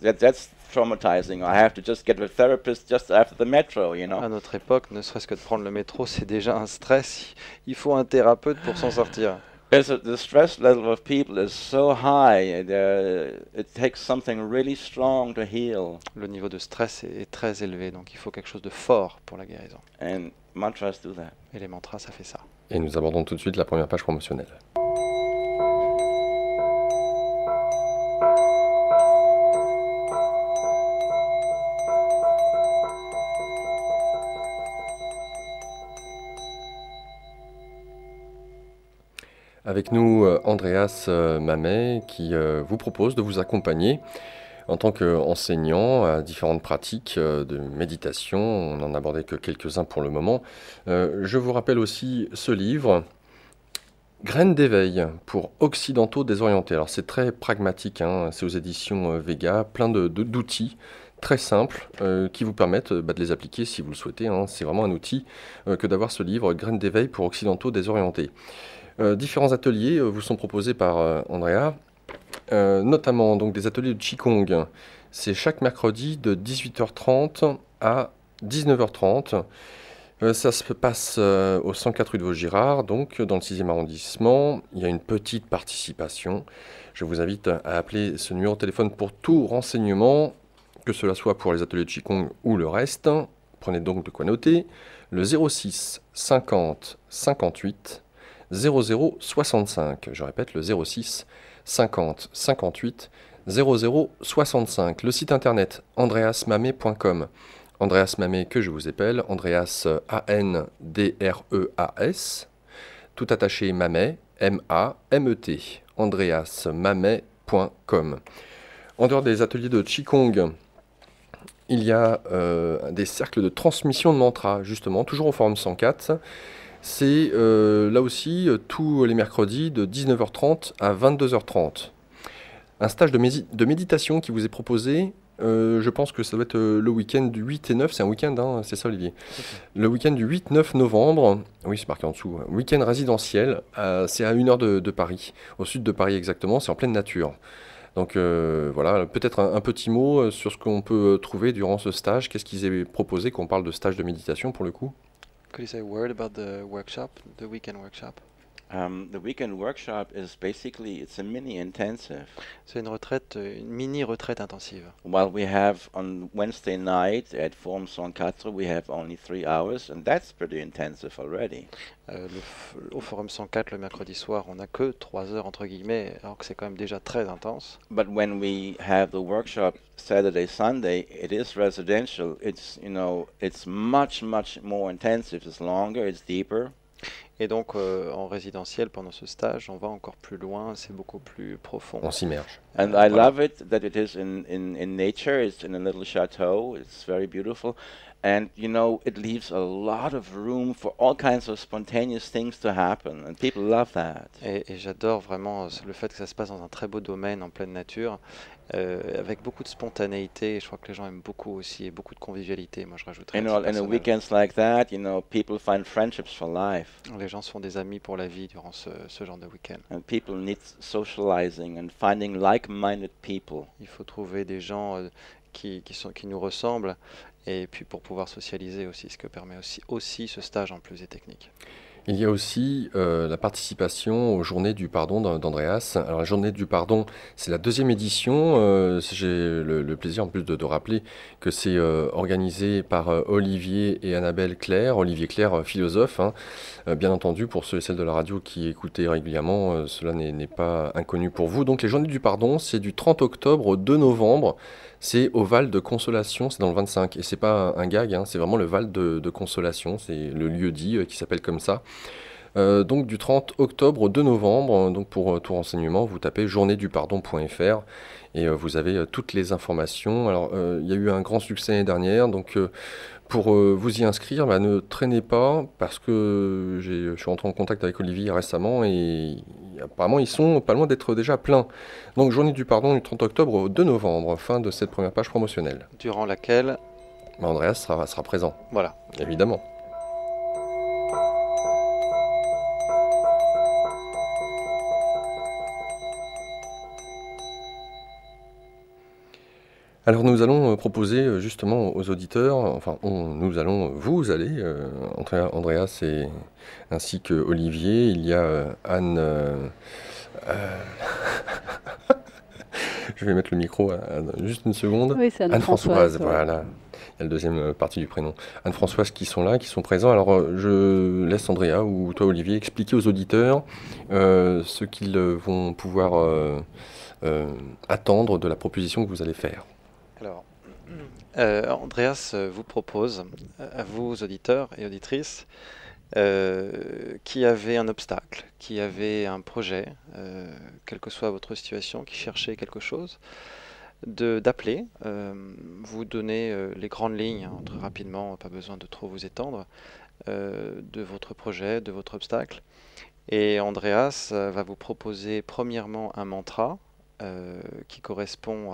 traumatizing. I have to just get a therapist just after the metro, you know. À notre époque, ne serait-ce que de prendre le métro, c'est déjà un stress. Il faut un thérapeute pour s'en sortir. The stress level of people is so high. It takes something really strong to heal. Le niveau de stress est très élevé, donc il faut quelque chose de fort pour la guérison. And mantras do that. Et les mantras, ça fait ça. Et nous abordons tout de suite la première page promotionnelle. Avec nous, Andreas Mamet, qui vous propose de vous accompagner en tant qu'enseignant à différentes pratiques de méditation. On n'en abordait que quelques-uns pour le moment. Je vous rappelle aussi ce livre, Graines d'éveil pour occidentaux désorientés. Alors c'est très pragmatique, hein, c'est aux éditions Vega, plein d'outils très simples qui vous permettent de les appliquer si vous le souhaitez. Hein. C'est vraiment un outil que d'avoir ce livre, Graines d'éveil pour occidentaux désorientés. Différents ateliers vous sont proposés par Andrea, notamment donc, des ateliers de Qigong. C'est chaque mercredi de 18h30 à 19h30. Ça se passe au 104 rue de Vaugirard, donc dans le 6e arrondissement. Il y a une petite participation. Je vous invite à appeler ce numéro de téléphone pour tout renseignement, que cela soit pour les ateliers de Qigong ou le reste. Prenez donc de quoi noter. Le 06 50 58 00 65. Je répète, le 06 50 58 00 65. Le site internet andreasmamet.com. Andreas Mamet, que je vous appelle, Andreas A-N-D-R-E-A-S, tout attaché Mamet, M-A-M-E-T, andreasmamet.com. En dehors des ateliers de Qigong, il y a des cercles de transmission de mantras, justement, toujours au Forum 104. C'est là aussi tous les mercredis de 19h30 à 22h30. Un stage de méditation qui vous est proposé. Je pense que ça doit être le week-end du 8 et 9, c'est un week-end, hein, c'est ça Olivier? Okay. Le week-end du 8-9 novembre, oui c'est marqué en dessous, week-end résidentiel, c'est à 1h de Paris, au sud de Paris exactement, c'est en pleine nature. Donc voilà, peut-être un petit mot sur ce qu'on peut trouver durant ce stage, qu'est-ce qu'ils aient proposé quand on parle de stage de méditation pour le coup? Could you say a word about the workshop, the weekend workshop? The weekend workshop is basically, it's a mini intensive. C'est une retraite, une mini retraite intensive. While we have on Wednesday night at Forum 104, we have only 3 hours, and that's pretty intensive already. Au Forum 104 le mercredi soir, on n'a que 3 heures entre guillemets, alors que c'est quand même déjà très intense. But when we have the workshop Saturday, Sunday, it is residential. It's, you know, it's much more intensive. It's longer, it's deeper. Et donc, en résidentiel, pendant ce stage, on va encore plus loin, c'est beaucoup plus profond. On s'immerge. And I Voilà. love it that it is in nature. It's in a little chateau. It's very beautiful. And, you know, it leaves a lot of room for all kinds of spontaneous things to happen. And people love that. Et j'adore vraiment le fait que ça se passe dans un très beau domaine, en pleine nature, avec beaucoup de spontanéité. Et je crois que les gens aiment beaucoup aussi, et beaucoup de convivialité. Moi, je rajouterais You à know, titre in a personnel. weekends like that, you know, people find friendships for life. Les gens se font des amis pour la vie durant ce genre de week-end. And people need socializing and finding like-minded people. Il faut trouver des gens qui nous ressemblent, et puis pour pouvoir socialiser aussi, ce que permet aussi ce stage en plus et technique. Il y a aussi la participation aux Journées du Pardon d'Andreas. Alors, la Journée du Pardon, c'est la 2e édition. J'ai le plaisir en plus de rappeler que c'est organisé par Olivier et Annabelle Claire. Olivier Claire, philosophe, hein. Bien entendu, pour ceux et celles de la radio qui écoutaient régulièrement, cela n'est pas inconnu pour vous. Donc, les Journées du Pardon, c'est du 30 octobre au 2 novembre. C'est au Val de Consolation, c'est dans le 25. Et c'est pas un gag, hein, c'est vraiment le Val de Consolation. C'est le lieu dit qui s'appelle comme ça. Donc du 30 octobre au 2 novembre. Donc pour tout renseignement, vous tapez journéedupardon.fr et vous avez toutes les informations. Alors il y a eu un grand succès l'année dernière. Donc pour vous y inscrire, ne traînez pas parce que je suis rentré en contact avec Olivier récemment et apparemment ils sont pas loin d'être déjà pleins. Donc Journée du Pardon du 30 octobre au 2 novembre, fin de cette première page promotionnelle. Durant laquelle, Andreas sera présent, voilà. évidemment. Alors nous allons proposer justement aux auditeurs, enfin vous allez, Andreas ainsi que Olivier, il y a Anne, je vais mettre le micro juste une seconde. Oui, c'est Anne-Françoise, ouais. voilà, il y a le deuxième partie du prénom. Anne-Françoise qui sont là, qui sont présents. Alors je laisse Andrea ou toi Olivier expliquer aux auditeurs ce qu'ils vont pouvoir attendre de la proposition que vous allez faire. Alors, Andreas vous propose, à vous auditeurs et auditrices, qui avez un obstacle, qui avez un projet, quelle que soit votre situation, qui cherchez quelque chose, d'appeler, vous donner les grandes lignes, hein, très rapidement, pas besoin de trop vous étendre, de votre projet, de votre obstacle. Et Andreas va vous proposer premièrement un mantra qui correspond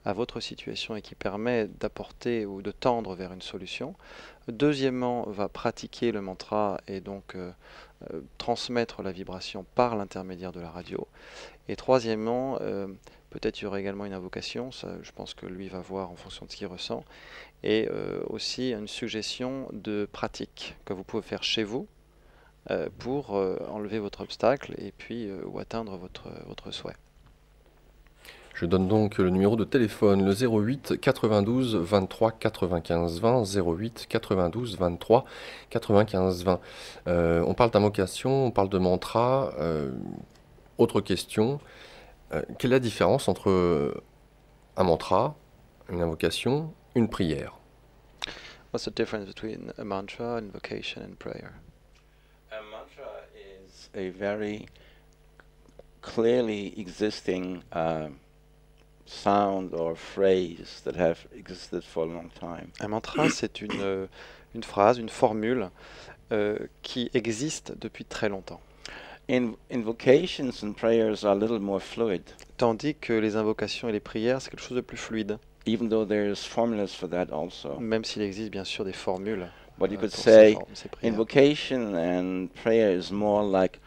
à votre situation et qui permet d'apporter ou de tendre vers une solution. Deuxièmement, va pratiquer le mantra et donc transmettre la vibration par l'intermédiaire de la radio. Et troisièmement, peut-être il y aura également une invocation, ça, je pense que lui va voir en fonction de ce qu'il ressent, et aussi une suggestion de pratique que vous pouvez faire chez vous pour enlever votre obstacle et puis ou atteindre votre souhait. Je donne donc le numéro de téléphone, le 08 92 23 95 20, 08 92 23 95 20. On parle d'invocation, on parle de mantra. Autre question, quelle est la différence entre un mantra, une invocation, une prière? What's the difference between a mantra, invocation and prayer? A mantra is a very clearly existing sound or phrase that have existed for a long time. Un mantra, c'est une phrase, une formule qui existe depuis très longtemps. Invocations and prayers are a little more fluid, Tandis que les invocations et les prières, c'est quelque chose de plus fluide, even though there's formulas for that also. même s'il existe bien sûr des formules But you could pour say ces prières. invocation and prayer is more like,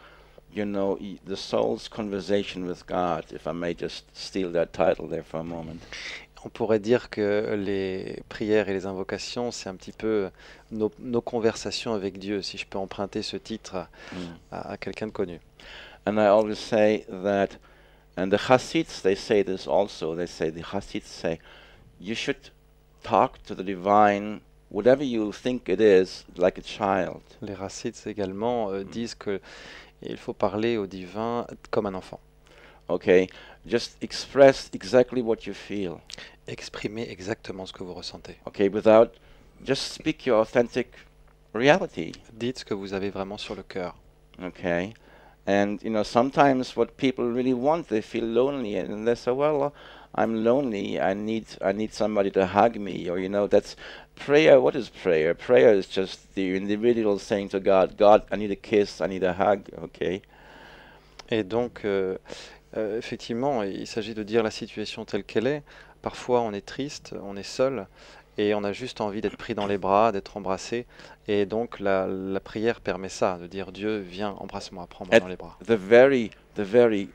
you know, the soul's conversation with God, if I may just steal that title there for a moment. On pourrait dire que les prières et les invocations, c'est un petit peu nos conversations avec Dieu, si je peux emprunter ce titre à quelqu'un de connu. And I always say that, and the Hasids, they say this also, the Hasids say, you should talk to the divine, whatever you think it is, like a child. Les Racides également disent que il faut parler au divin comme un enfant. Okay, just express exactly what you feel. Exprimez exactement ce que vous ressentez. Okay, just speak your authentic reality. Dites ce que vous avez vraiment sur le cœur. Okay. And sometimes what people really want, they feel lonely, and they say, "Well, I'm lonely. I need somebody to hug me." Or that's prayer. What is prayer? Prayer is just the individual saying to God, "God, I need a kiss. I need a hug." Okay. Et donc, effectivement, il s'agit de dire la situation telle qu'elle est. Parfois, on est triste, on est seul, et on a juste envie d'être pris dans les bras, d'être embrassé. Et donc, la prière permet ça, de dire Dieu, viens, embrasse-moi, prends-moi At dans les bras. the very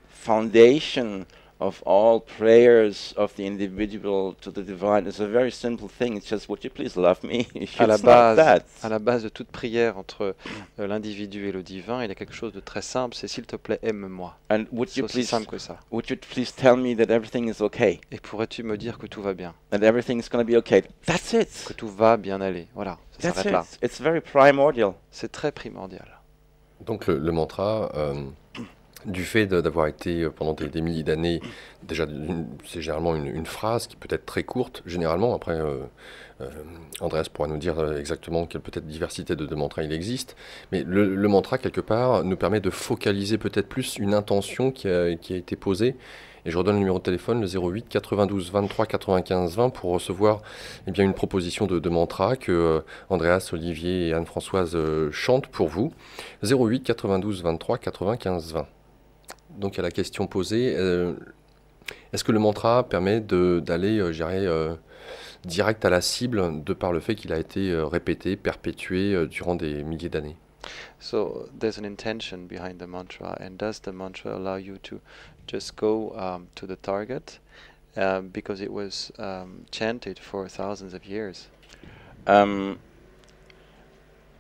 foundation of all prayers of the individual to the divine is a very simple thing. It's just, would you please love me? À la It's not that. à la base de toute prière entre l'individu et le divin, il y a quelque chose de très simple, c'est s'il te plaît, aime-moi. And would C'est you aussi please simple que ça. would you please tell me that everything is okay? Et pourrais-tu me dire que tout va bien, That everything is going to be okay? That's que it. tout va bien aller? Voilà, ça That's s'arrête là. it. It's very primordial. C'est très primordial. Donc le mantra, du fait d'avoir été pendant des milliers d'années, déjà c'est généralement une phrase qui peut être très courte, généralement. Après, Andreas pourra nous dire exactement quelle peut-être diversité de mantras il existe. Mais le mantra, quelque part, nous permet de focaliser peut-être plus une intention qui a été posée. Et je redonne le numéro de téléphone, le 08 92 23 95 20, pour recevoir bien, une proposition de mantra que Andreas, Olivier et Anne-Françoise chantent pour vous. 08 92 23 95 20. Donc il y a la question posée, est-ce que le mantra permet d'aller, je dirais, direct à la cible de par le fait qu'il a été répété, perpétué durant des milliers d'années? So there's an intention behind the mantra, and does the mantra allow you to just go to the target because it was chanted for thousands of years? Um,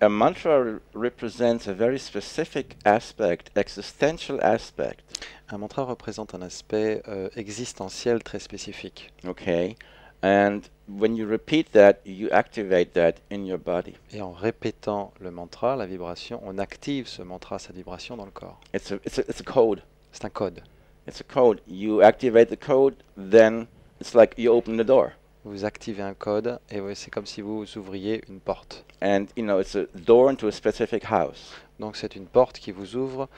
a mantra represents a very specific aspect, existential aspect. Un mantra représente un aspect existentiel très spécifique. Okay. And when you repeat that, you activate that in your body. Et en répétant le mantra, la vibration, on active ce mantra, sa vibration dans le corps. It's a code. C'est un code. It's a code. You activate the code, then it's like you open the door. Vous activez un code et c'est comme si vous ouvriez une porte. And it's a door into a specific house Donc c'est une porte qui vous ouvre,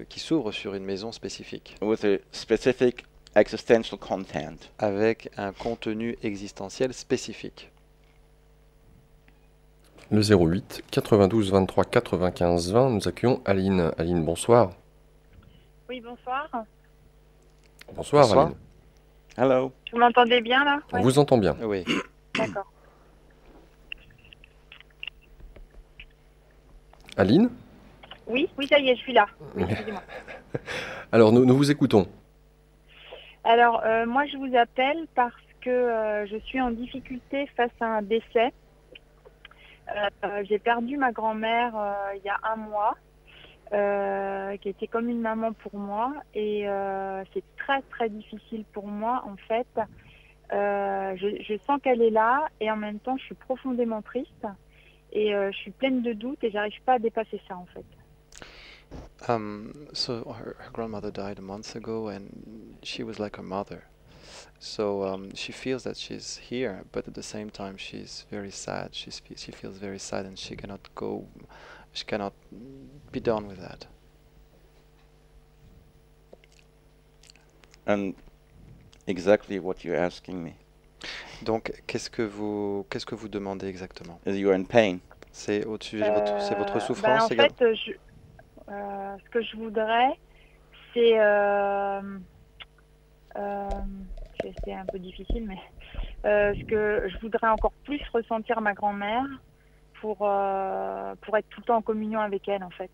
qui s'ouvre sur une maison spécifique, with a specific existential content. avec un contenu existentiel spécifique. Le 08 92 23 95 20, nous accueillons Aline. Aline, bonsoir. Oui, bonsoir. Bonsoir, Bonsoir. Aline. Hello. Vous m'entendez bien là? On Ouais, vous entend bien. Oui. d'accord. Aline? Oui, ça y est, je suis là. Oui, excusez-moi. Alors, nous vous écoutons. Alors, moi, je vous appelle parce que je suis en difficulté face à un décès. J'ai perdu ma grand-mère il y a un mois, qui était comme une maman pour moi. Et c'est très, très difficile pour moi, en fait. Je sens qu'elle est là et en même temps, je suis profondément triste. Et je suis pleine de doutes et j'arrive pas à dépasser ça, en fait. So her grandmother died a month ago, and she was like her mother. So she feels that she's here, but at the same time she's very sad. She feels very sad, and she cannot be done with that. And exactly what you're asking me. Donc qu'est-ce que vous demandez exactement? You're in pain. C'est au sujet de c'est votre Ben, souffrance en également? fait, ce que je voudrais, c'est... c'est un peu difficile, mais ce que je voudrais encore plus ressentir ma grand-mère pour être tout le temps en communion avec elle, en fait.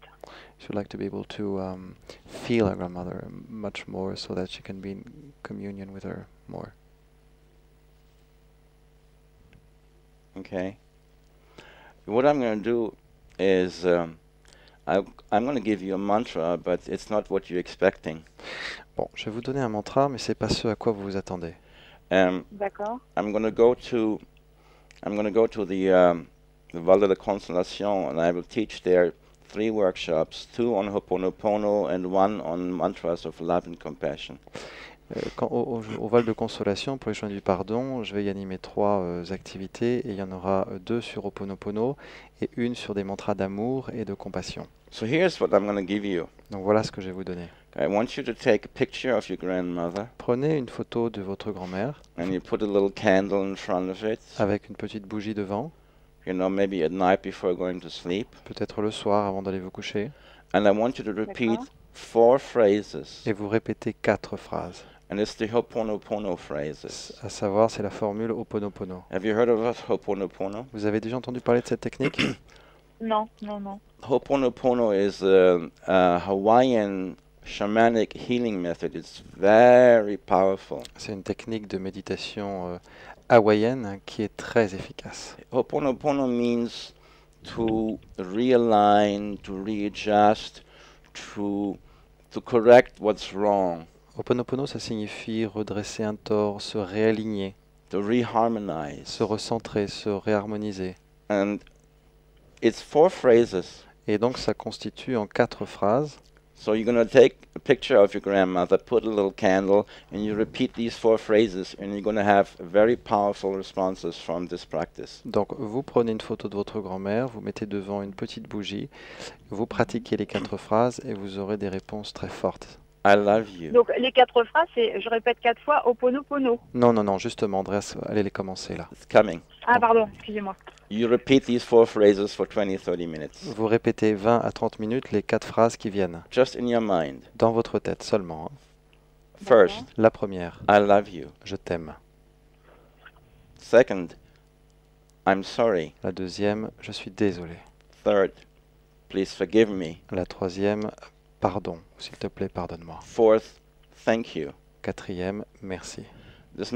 She would like to be able to feel her grandmother much more, so that she can be in communion with her more. Okay. What I'm going to do is I'm going to give you a mantra, but it's not what you're expecting. Bon, je vais vous donner un mantra, mais c'est pas ce à quoi vous vous attendez. D'accord. I'm going to go to the Val de la Consolation, and I will teach there 3 workshops, 2 on Ho'oponopono and 1 on mantras of love and compassion. Au vol de consolation, pour les journées du pardon, je vais y animer 3 activités et il y en aura 2 sur Ho'oponopono et une sur des mantras d'amour et de compassion. So here's what I'm going to give you. Donc voilà ce que je vais vous donner. I want you to take a picture of your grandmother Prenez une photo de votre grand-mère and you put a little candle in front of it, avec une petite bougie devant, you know, maybe at night before going to sleep. peut-être le soir avant d'aller vous coucher, And I want you to repeat D'accord. 4 phrases. et vous répétez 4 phrases. And it's the Ho'oponopono phrases. À savoir, c'est la formule Ho'oponopono. Have you heard of Ho'oponopono? Vous avez déjà entendu parler de cette technique? Non, non, non. Ho'oponopono is a Hawaiian shamanic healing method. It's very powerful. C'est une technique de méditation hawaïenne qui est très efficace. Ho'oponopono means to realign, to readjust, to correct what's wrong, Ho'oponopono, ça signifie redresser un tort, se réaligner, to reharmonize. se recentrer, se réharmoniser. And it's 4 phrases. Et donc ça constitue en 4 phrases. So you're going to take a picture of your grandmother, put a little candle, and you repeat these 4 phrases, and you're going to have very powerful responses from this practice. Donc vous prenez une photo de votre grand-mère, vous mettez devant une petite bougie, vous pratiquez les 4 phrases et vous aurez des réponses très fortes. I love you. Donc les 4 phrases, c'est, je répète 4 fois Ho'oponopono. Non, non, non, justement, Andreas, allez les commencer là. It's coming. Ah pardon, excusez-moi. You repeat these 4 phrases for 20-30 minutes, Vous répétez 20 à 30 minutes les 4 phrases qui viennent, just in your mind. dans votre tête seulement. hein. First, La première, I love you. je t'aime. Second, I'm sorry. La deuxième, je suis désolé. Third, please forgive me. La troisième, pardon, s'il te plaît, pardonne-moi. Fourth, thank you. Quatrième, merci. This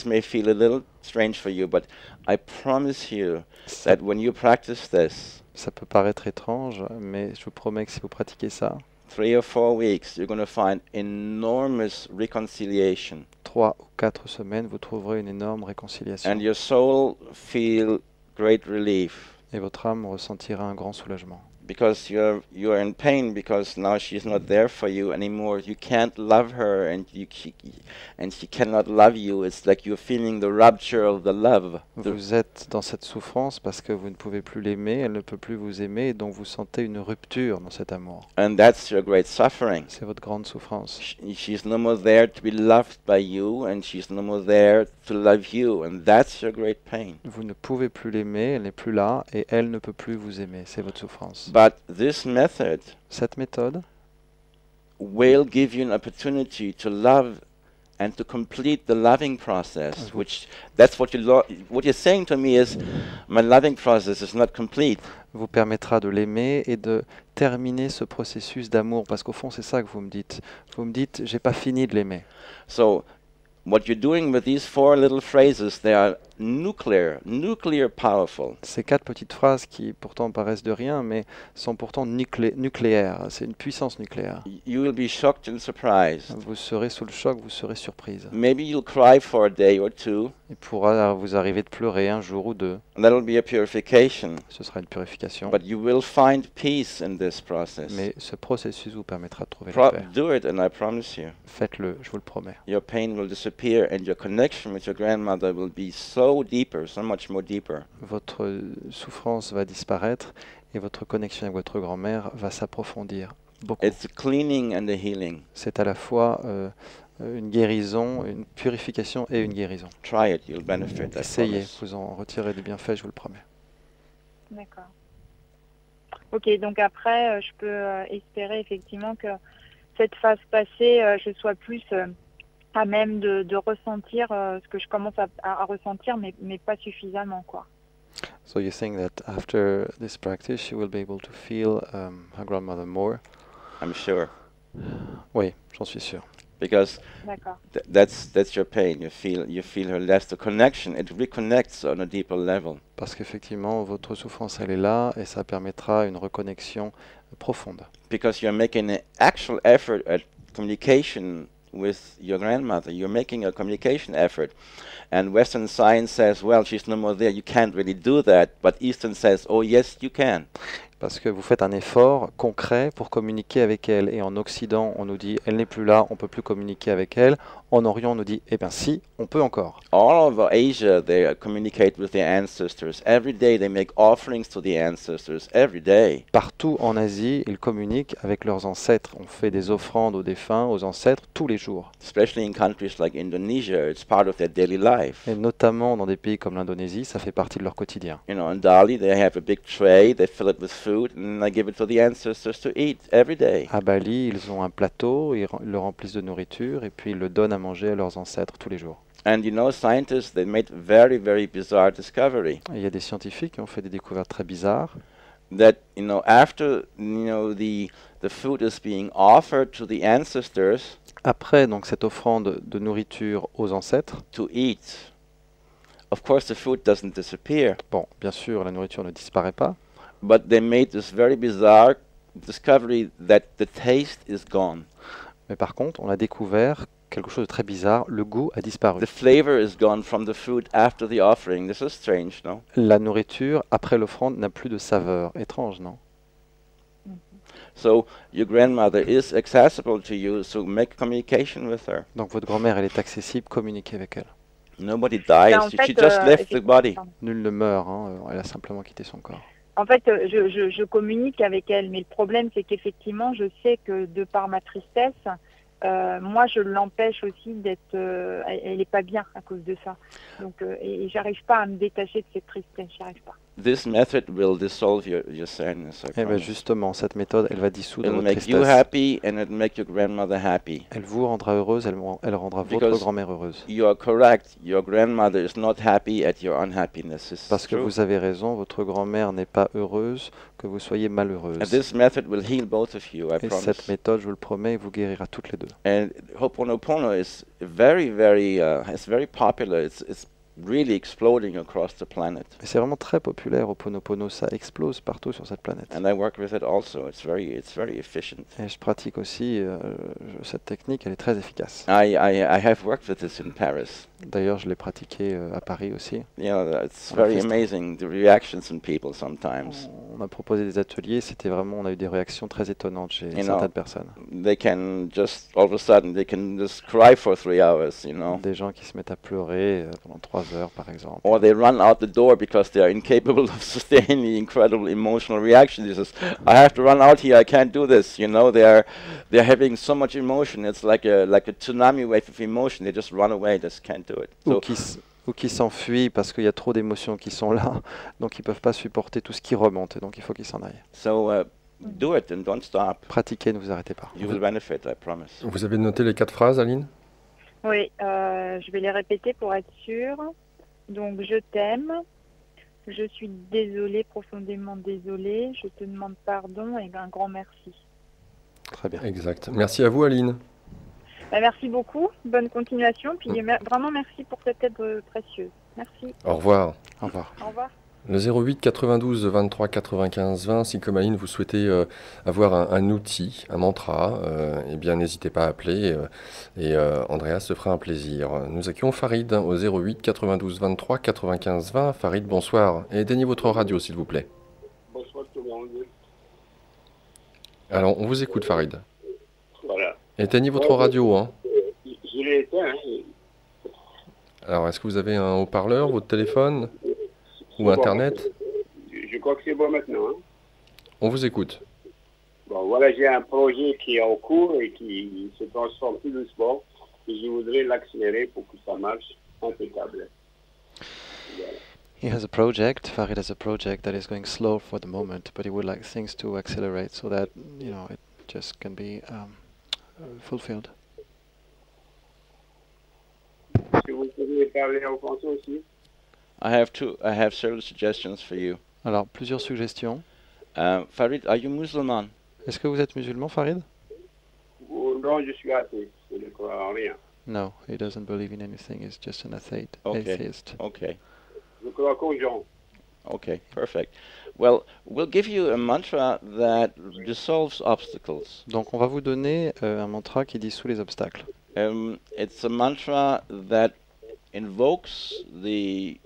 may feel a little strange for you, but I promise you Ça, that when you practice this, ça peut paraître étrange, mais je vous promets que si vous pratiquez ça, 3 or 4 weeks, you're going to find enormous reconciliation, 3 ou 4 semaines, vous trouverez une énorme réconciliation. and your soul feel great relief, Et votre âme ressentira un grand soulagement. because you're in pain because now she's not there for you anymore. You can't love her, and she cannot love you. It's like you're feeling the rupture of the love. Vous êtes dans cette souffrance parce que vous ne pouvez plus l'aimer, elle ne peut plus vous aimer, et donc vous sentez une rupture dans cet amour. And that's your great suffering. C'est votre grande souffrance. She's no more there to be loved by you, and she's no more there to love you, and that's your great pain. Vous ne pouvez plus l'aimer, elle n'est plus là, et elle ne peut plus vous aimer. C'est votre souffrance. But this method Cette méthode will give you an opportunity to love and to complete the loving process, which that's what what you're saying to me is my loving process is not complete. vous permettra de l'aimer et de terminer ce processus d'amour, parce qu'au fond c'est ça que vous me dites. Vous me dites, j'ai pas fini de l'aimer. So what you're doing with these 4 little phrases, they are nuclear powerful. Ces 4 petites phrases qui pourtant paraissent de rien, mais sont pourtant nucléaires. C'est une puissance nucléaire. You will be shocked and surprised. Vous serez sous le choc, vous serez surprise. Maybe you'll cry for a day or 2. Il pourra vous arriver de pleurer un jour ou 2. And that'll be a purification. Ce sera une purification. But you will find peace in this process. Mais ce processus vous permettra de trouver la paix. Do it, and I promise you, Faites-le, je vous le promets. your pain will disappear, and your connection with your grandmother will be so deeper, so much more deeper. Votre souffrance va disparaître et votre connexion avec votre grand-mère va s'approfondir beaucoup. It's a cleaning and a healing. C'est à la fois une guérison, une purification et une guérison. Try it, you'll benefit. I Essayez, promise. vous en retirez des bienfaits, je vous le promets. D'accord. Ok, donc après, je peux espérer effectivement que cette phase passée, je sois plus à même de ressentir ce que je commence à ressentir, mais pas suffisamment, quoi. So you think that after this practice, she will be able to feel her grandmother more? I'm sure, Oui, j'en suis sûr. because D'accord. that's your pain. You feel her less. The connection, it reconnects on a deeper level. Parce qu'effectivement, votre souffrance, elle est là et ça permettra une reconnexion profonde. Because you're making an actual effort at communication with your grandmother. You're making a communication effort. And Western science says, well, she's no more there. You can't really do that. But Eastern says, oh, yes, you can. parce que vous faites un effort concret pour communiquer avec elle. Et en Occident, on nous dit, elle n'est plus là, on ne peut plus communiquer avec elle. En Orient, on nous dit, eh bien si, on peut encore. All over Asia, they communicate with their ancestors. Every day they make offerings to the ancestors, every day. Partout en Asie, ils communiquent avec leurs ancêtres. On fait des offrandes aux défunts, aux ancêtres, tous les jours. Especially in countries like Indonesia, it's part of their daily life. Et notamment dans des pays comme l'Indonésie, ça fait partie de leur quotidien. You know, in Bali, they have a big tray, they fill it with food, and they give it to the ancestors to eat every day. À Bali, ils ont un plateau, ils le remplissent de nourriture et puis ils le donnent à manger à leurs ancêtres tous les jours. And you know, scientists, they made very, very bizarre discovery Et il y a des scientifiques qui ont fait des découvertes très bizarres. that, you know, after, the food is being offered to the ancestors Après donc cette offrande de nourriture aux ancêtres, to eat, of course the food doesn't disappear, bon, bien sûr, la nourriture ne disparaît pas, but they made this very bizarre discovery that the taste is gone. mais par contre, on a découvert quelque chose de très bizarre, le goût a disparu. The flavor is gone from the food after the offering. This is strange, no? La nourriture, après l'offrande, n'a plus de saveur. Étrange, non? So your grandmother is accessible to you, so make communication with her. Donc votre grand-mère, elle est accessible, communiquez avec elle. Nobody dies. Ben, en She fait, just left the body. Nul ne meurt, hein, elle a simplement quitté son corps. En fait, je communique avec elle, mais le problème, c'est qu'effectivement, je sais que de par ma tristesse, moi, je l'empêche aussi d'être... elle n'est pas bien à cause de ça. Donc, et j'arrive pas à me détacher de cette tristesse, j'arrive pas. This method will dissolve your sadness. I Eh bien promise. justement, cette méthode, elle va dissoudre It'll votre make you tristesse. happy and it'll make your grandmother happy. Elle vous rendra heureuse, elle rendra votre Because grand-mère heureuse. You are correct. Your grandmother is not happy at your unhappiness. This is Parce que true. vous avez raison, votre grand-mère n'est pas heureuse que vous soyez And malheureuse. this method will heal both of you, I Et promise. cette méthode, je vous le promets, vous guérira toutes les deux. And Ho'oponopono is very, it's very popular. It's really exploding across the planet. Et c'est vraiment très populaire, Ho'oponopono, ça explose partout sur cette planète. And I work with it also. It's very efficient. Et je pratique aussi cette technique, elle est très efficace. I have worked with this in Paris. D'ailleurs, je l'ai pratiqué à Paris aussi. You know, it's On very fait ça. amazing the reactions in people sometimes. On a proposé des ateliers, c'était vraiment, on a eu des réactions très étonnantes chez You certaines know, personnes. They can just all of a sudden they can just cry for 3 hours, you know. Des gens qui se mettent à pleurer pendant 3 heures, par exemple. Or they run out the door because they are incapable of sustaining the incredible emotional reaction. They says, "I have to run out here. I can't do this." You know, they're having so much emotion. It's like a tsunami wave of emotion. They just run away. Just can't do it. Ou qui s'enfuient parce qu'il y a trop d'émotions qui sont là, donc ils peuvent pas supporter tout ce qui remonte, donc il faut qu'ils s'en aillent. Do it and don't stop. Pratiquez, ne vous arrêtez pas. You will benefit, I promise. Vous avez noté les 4 phrases, Aline? Oui, je vais les répéter pour être sûre. Donc, je t'aime. Je suis désolée, profondément désolée. Je te demande pardon et un grand merci. Très bien. Exact. Merci à vous, Aline. Merci beaucoup. Bonne continuation. Puis vraiment merci pour cette aide précieuse. Merci. Au revoir. Au revoir. Au revoir. Le 08 92 23 95 20, si comme Aline vous souhaitez avoir un outil, un mantra, eh bien n'hésitez pas à appeler et Andrea se fera un plaisir. Nous accueillons Farid au 08 92 23 95 20. Farid, bonsoir. Et éteignez votre radio s'il vous plaît. Bonsoir tout le monde. Alors on vous écoute Farid. Voilà. Éteignez votre radio. Hein. Je l'ai éteint. Hein. Alors est-ce que vous avez un haut-parleur, votre téléphone ou Bon, Internet? je crois que c'est bon maintenant. Hein. On vous écoute. Bon, voilà, j'ai un projet qui est en cours et qui se transforme tout doucement. Et je voudrais l'accélérer pour que ça marche impeccable. Voilà. He has a project, Farid has a project that is going slow for the moment, but he would like things to accelerate so that, it just can be fulfilled. Est-ce que vous pouvez parler en français aussi? I have several suggestions for you. Alors, plusieurs suggestions. Farid, are you Muslim? Est-ce que vous êtes musulman, Farid? Non, je suis athée. Je ne crois en rien. No, he doesn't believe in anything. He's just an atheist. Okay. Je crois qu'aux gens. Okay, perfect. Well, we'll give you a mantra that dissolves obstacles. Donc, on va vous donner un mantra qui dissout les obstacles. It's a mantra that invokes the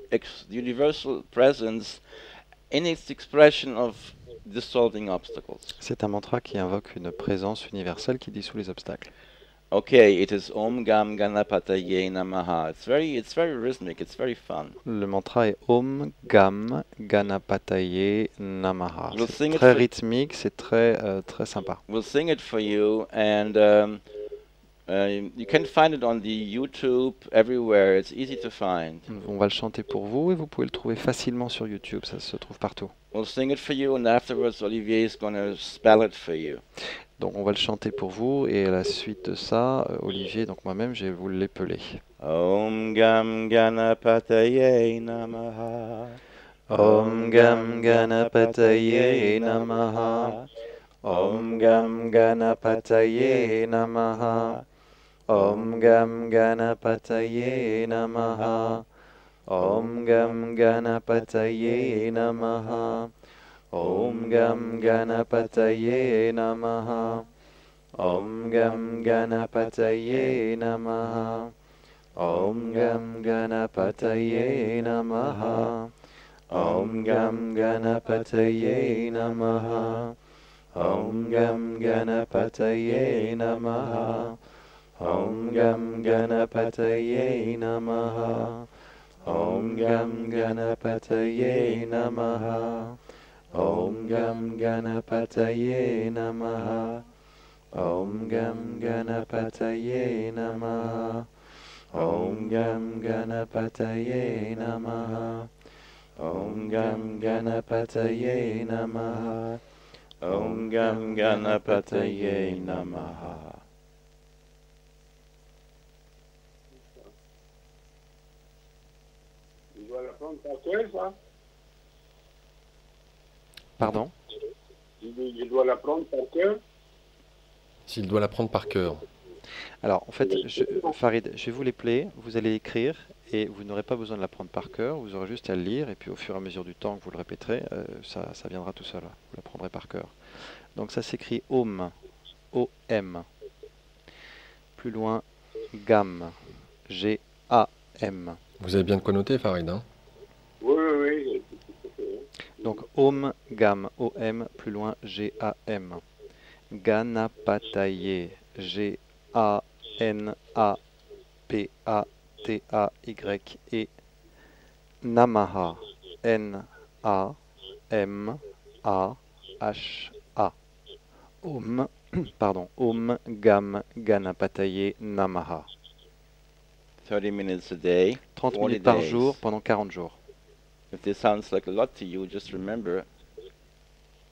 universal presence in its expression of dissolving obstacles. C'est un mantra qui invoque une présence universelle qui dissout les obstacles. Okay, it is Om Gam Ganapataye Namaha. It's very rhythmic. It's very fun. Le mantra est Om Gam Ganapataye Namaha. We'll C'est sing it très for- rythmique, c'est très sympa. We'll sing it for you, and you can find it on the YouTube everywhere. It's easy to find. On va le chanter pour vous et vous pouvez le trouver facilement sur YouTube, ça se trouve partout. We'll sing it for you, and afterwards Olivier is going to spell it for you. Donc on va le chanter pour vous et à la suite de ça, Olivier, donc moi-même, je vais vous l'épeler. Om Gam Ganapataye Namaha. Om Gam Ganapataye Namaha. Om Gam Ganapataye Namaha. Om Gam Ganapataye Namaha. Om Gam Ganapataye Namaha. Om Gam Ganapataye Namaha. Om Gam Ganapataye Namaha. Om Gam Ganapataye Namaha. Om Gam Ganapataye Namaha. Om Gam Ganapataye Namaha. Om Gam Ganapataye Namaha. Om Gam Ganapataye Namaha. Om Gam Ganapataye Namaha. Om Gam Ganapataye Namaha. Om Gam Ganapataye Namaha. Om Gam Ganapataye Namaha. Om Gam Ganapataye Namaha. Je dois l'apprendre par cœur, ça. Pardon? Je dois l'apprendre par cœur. S'il doit l'apprendre par cœur. Alors, en fait, Farid, je vais vous l'épeler, vous allez écrire et vous n'aurez pas besoin de l'apprendre par cœur, vous aurez juste à le lire et puis au fur et à mesure du temps que vous le répéterez, ça viendra tout seul, vous l'apprendrez par cœur. Donc ça s'écrit Om, O-M. Plus loin, Gam, G-A-M. Vous avez bien de quoi noter, Farid, hein? Oui, oui, oui. Donc Om, Gam, O-M, plus loin, G-A-M. Ganapataye, G-A-N-A-P-A-T-A-Y-E. Namaha, N-A-M-A-H-A. Om, pardon, Om Gam Ganapataye Namaha. 30 minutes a day. 30 40 minutes par days. jour pendant 40 jours. If this sounds like a lot to you, just remember,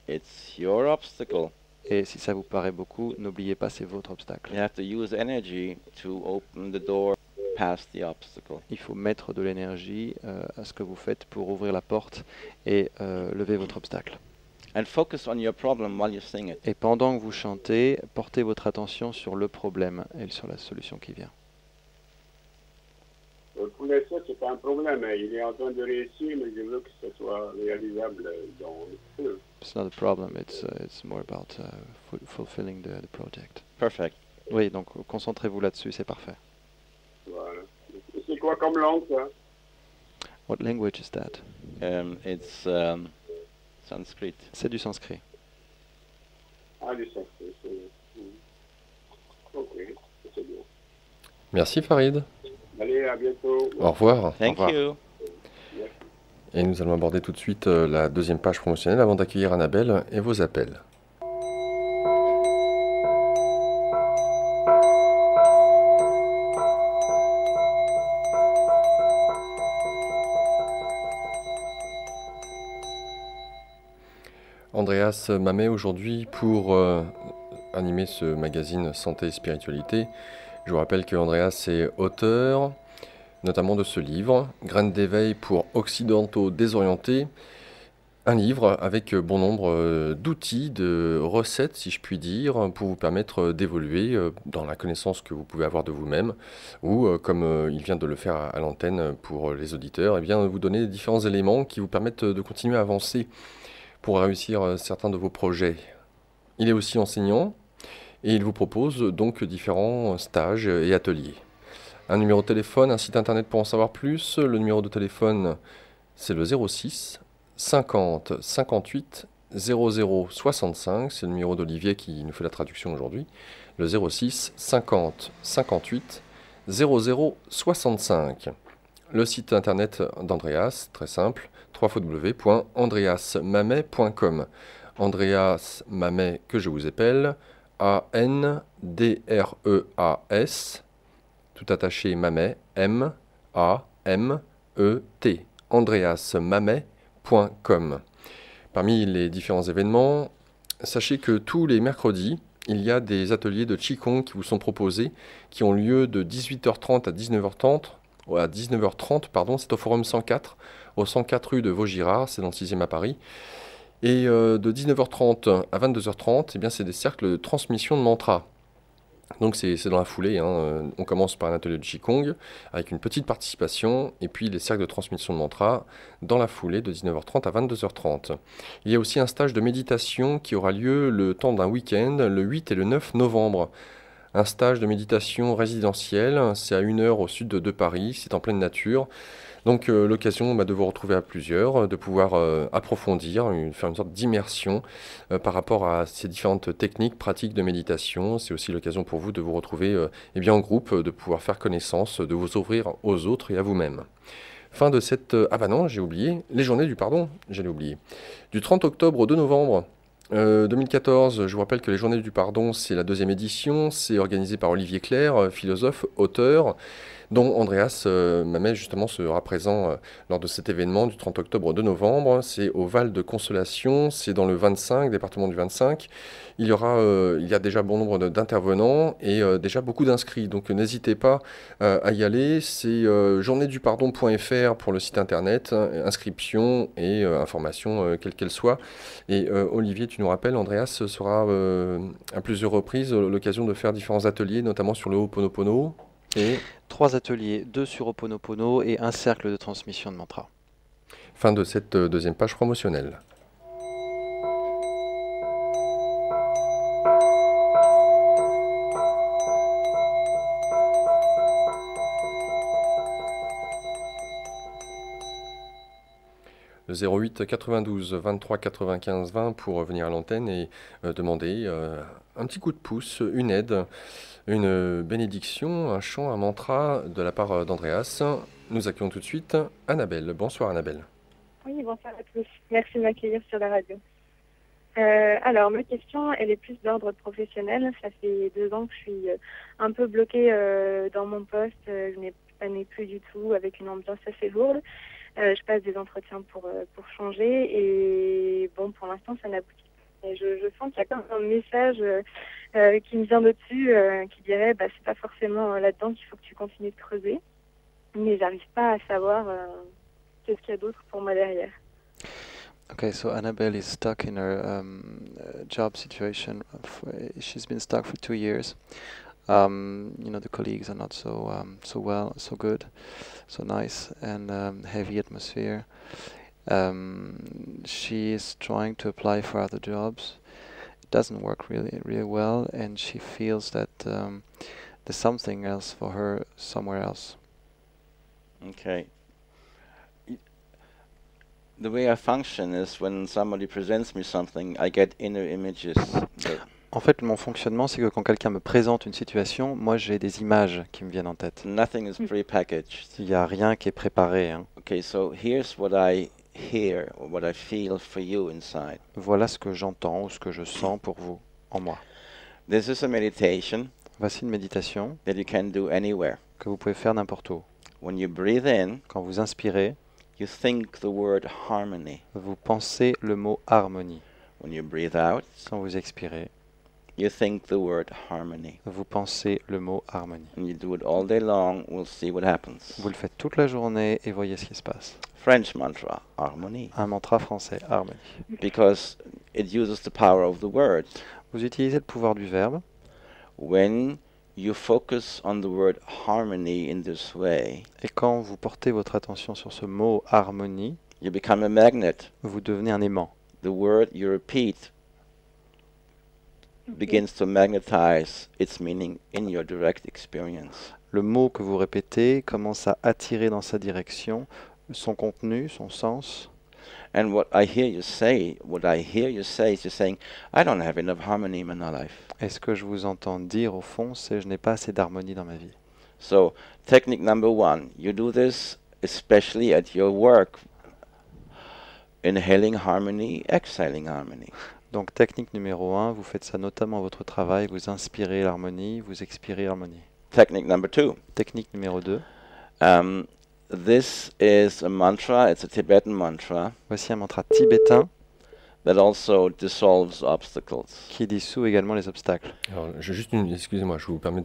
it's your obstacle. Et si ça vous paraît beaucoup, n'oubliez pas, c'est votre obstacle. You have to use energy to open the door past the obstacle. Il faut mettre de l'énergie à ce que vous faites pour ouvrir la porte et lever votre obstacle. And focus on your problem while you sing it. Et pendant que vous chantez, portez votre attention sur le problème et sur la solution qui vient. Pour l'instant, c'est pas un problème. Il est en train de réussir, mais je veux que ce soit réalisable dans le feu. It's not a problem, it's more about fulfilling the project. Perfect. Oui, donc concentrez-vous là-dessus, c'est parfait. Voilà. C'est quoi comme langue, ça? What language is that? It's Sanskrit. C'est du sanskrit. Ah, du sanskrit. Ok, c'est bien. Merci, Farid. Allez, à bientôt. Au revoir. Thank revoir. you. Et nous allons aborder tout de suite la deuxième page promotionnelle avant d'accueillir Annabelle et vos appels. Andreas Mamet aujourd'hui pour animer ce magazine Santé et Spiritualité. Je vous rappelle que Andreas est auteur notamment de ce livre, Graines d'éveil pour occidentaux désorientés, un livre avec bon nombre d'outils, de recettes, si je puis dire, pour vous permettre d'évoluer dans la connaissance que vous pouvez avoir de vous-même, ou comme il vient de le faire à l'antenne pour les auditeurs, eh bien, vous donner différents éléments qui vous permettent de continuer à avancer pour réussir certains de vos projets. Il est aussi enseignant et il vous propose donc différents stages et ateliers. Un numéro de téléphone, un site internet pour en savoir plus. Le numéro de téléphone, c'est le 06 50 58 0065, c'est le numéro d'Olivier qui nous fait la traduction aujourd'hui, le 06 50 58 0065. Le site internet d'Andreas, très simple, www.andreasmamet.com. Andreas Mamet, que je vous appelle, A-N-D-R-E-A-S, tout attaché Mamet, M-A-M-E-T, andreasmamet.com. Parmi les différents événements, sachez que tous les mercredis, il y a des ateliers de Qigong qui vous sont proposés, qui ont lieu de 18h30 à 19h30, c'est au Forum 104, au 104 rue de Vaugirard, c'est dans le 6e à Paris. Et de 19h30 à 22h30, eh bien, c'est des cercles de transmission de mantras. Donc c'est dans la foulée, hein. On commence par un atelier de Qigong avec une petite participation et puis les cercles de transmission de mantra dans la foulée de 19h30 à 22h30. Il y a aussi un stage de méditation qui aura lieu le temps d'un week-end, le 8 et le 9 novembre. Un stage de méditation résidentielle, c'est à 1 heure au sud de Paris, c'est en pleine nature. Donc l'occasion de vous retrouver à plusieurs, de pouvoir approfondir, faire une sorte d'immersion par rapport à ces différentes techniques, pratiques de méditation. C'est aussi l'occasion pour vous de vous retrouver en groupe, de pouvoir faire connaissance, de vous ouvrir aux autres et à vous-même. Fin de cette... Ah bah non, j'ai oublié, les journées du pardon, j'allais oublier. Du 30 octobre au 2 novembre 2014, je vous rappelle que les journées du pardon, c'est la 2e édition, c'est organisé par Olivier Clerc, philosophe, auteur, dont Andreas Mamet justement sera présent lors de cet événement du 30 octobre au 2 novembre. C'est au Val de Consolation, c'est dans le 25, département du 25. Il y a déjà bon nombre d'intervenants et déjà beaucoup d'inscrits, donc n'hésitez pas à y aller. C'est journéedupardon.fr pour le site internet, inscription et information quelle qu'elle soit. Et Olivier, tu nous rappelles, Andreas sera à plusieurs reprises l'occasion de faire différents ateliers, notamment sur le Ho'oponopono. Et 3 ateliers, 2 sur Ho'oponopono et un cercle de transmission de mantra. Fin de cette deuxième page promotionnelle. Le 08 92 23 95 20 pour venir à l'antenne et demander un petit coup de pouce, une aide, une bénédiction, un chant, un mantra de la part d'Andreas. Nous accueillons tout de suite Annabelle. Bonsoir Annabelle. Oui, bonsoir à tous. Merci de m'accueillir sur la radio. Alors, ma question, elle est plus d'ordre professionnel. Ça fait 2 ans que je suis un peu bloquée dans mon poste. Je n'ai plus du tout, avec une ambiance assez lourde. Je passe des entretiens pour changer et bon, pour l'instant, ça n'aboutit pas. Et je sens qu'il y a comme un message qui me vient d'au-dessus qui dirait c'est pas forcément là-dedans qu'il faut que tu continues de creuser. Mais j'arrive pas à savoir qu'est-ce qu'il y a d'autre pour moi derrière. Okay, so Annabelle is stuck in her job situation. She's been stuck for 2 years. The colleagues are not so good, so nice, and heavy atmosphere. She is trying to apply for other jobs. It doesn't work really well, and she feels that there's something else for her somewhere else. Okay. The way I function is when somebody presents me something, I get inner images. En fait, mon fonctionnement, c'est que quand quelqu'un me présente une situation, moi j'ai des images qui me viennent en tête. Nothing is pre-packaged. Il n'y a rien qui est préparé. Hein. Okay, so here's what I hear, or what I feel for you inside. Voilà ce que j'entends ou ce que je sens pour vous, en moi. This is a meditation Voici une méditation that you can do anywhere. que vous pouvez faire n'importe où. When you breathe in, Quand vous inspirez, you think the word harmony. vous pensez le mot harmonie. When you breathe out, Quand vous expirez, you think the word harmony. vous pensez le mot harmonie. And you do it all day long, we'll see what happens. Vous le faites toute la journée et voyez ce qui se passe. French mantra, harmony. Un mantra français, harmonie. Because it uses the power of the word. Vous utilisez le pouvoir du verbe. When you focus on the word harmony in this way, Et quand vous portez votre attention sur ce mot harmonie, you become a magnet. vous devenez un aimant. The word you repeat begins to magnetize its meaning in your direct experience. Le mot que vous répétez commence à attirer dans sa direction son contenu, son sens, And what I hear you say is you're saying, I don't have enough harmony in my life. Et ce que je vous entends dire au fond, c'est je n'ai pas assez d'harmonie dans ma vie. So, technique number 1, you do this especially at your work. Inhaling harmony, exhaling harmony. Donc technique numéro 1, vous faites ça notamment à votre travail, vous inspirez l'harmonie, vous expirez l'harmonie. Technique number 2. Technique numéro 2, This is a mantra, it's a Tibetan mantra voici un mantra tibétain that also dissolves obstacles. qui dissout également les obstacles. Alors, j'ai juste excusez-moi, je me permets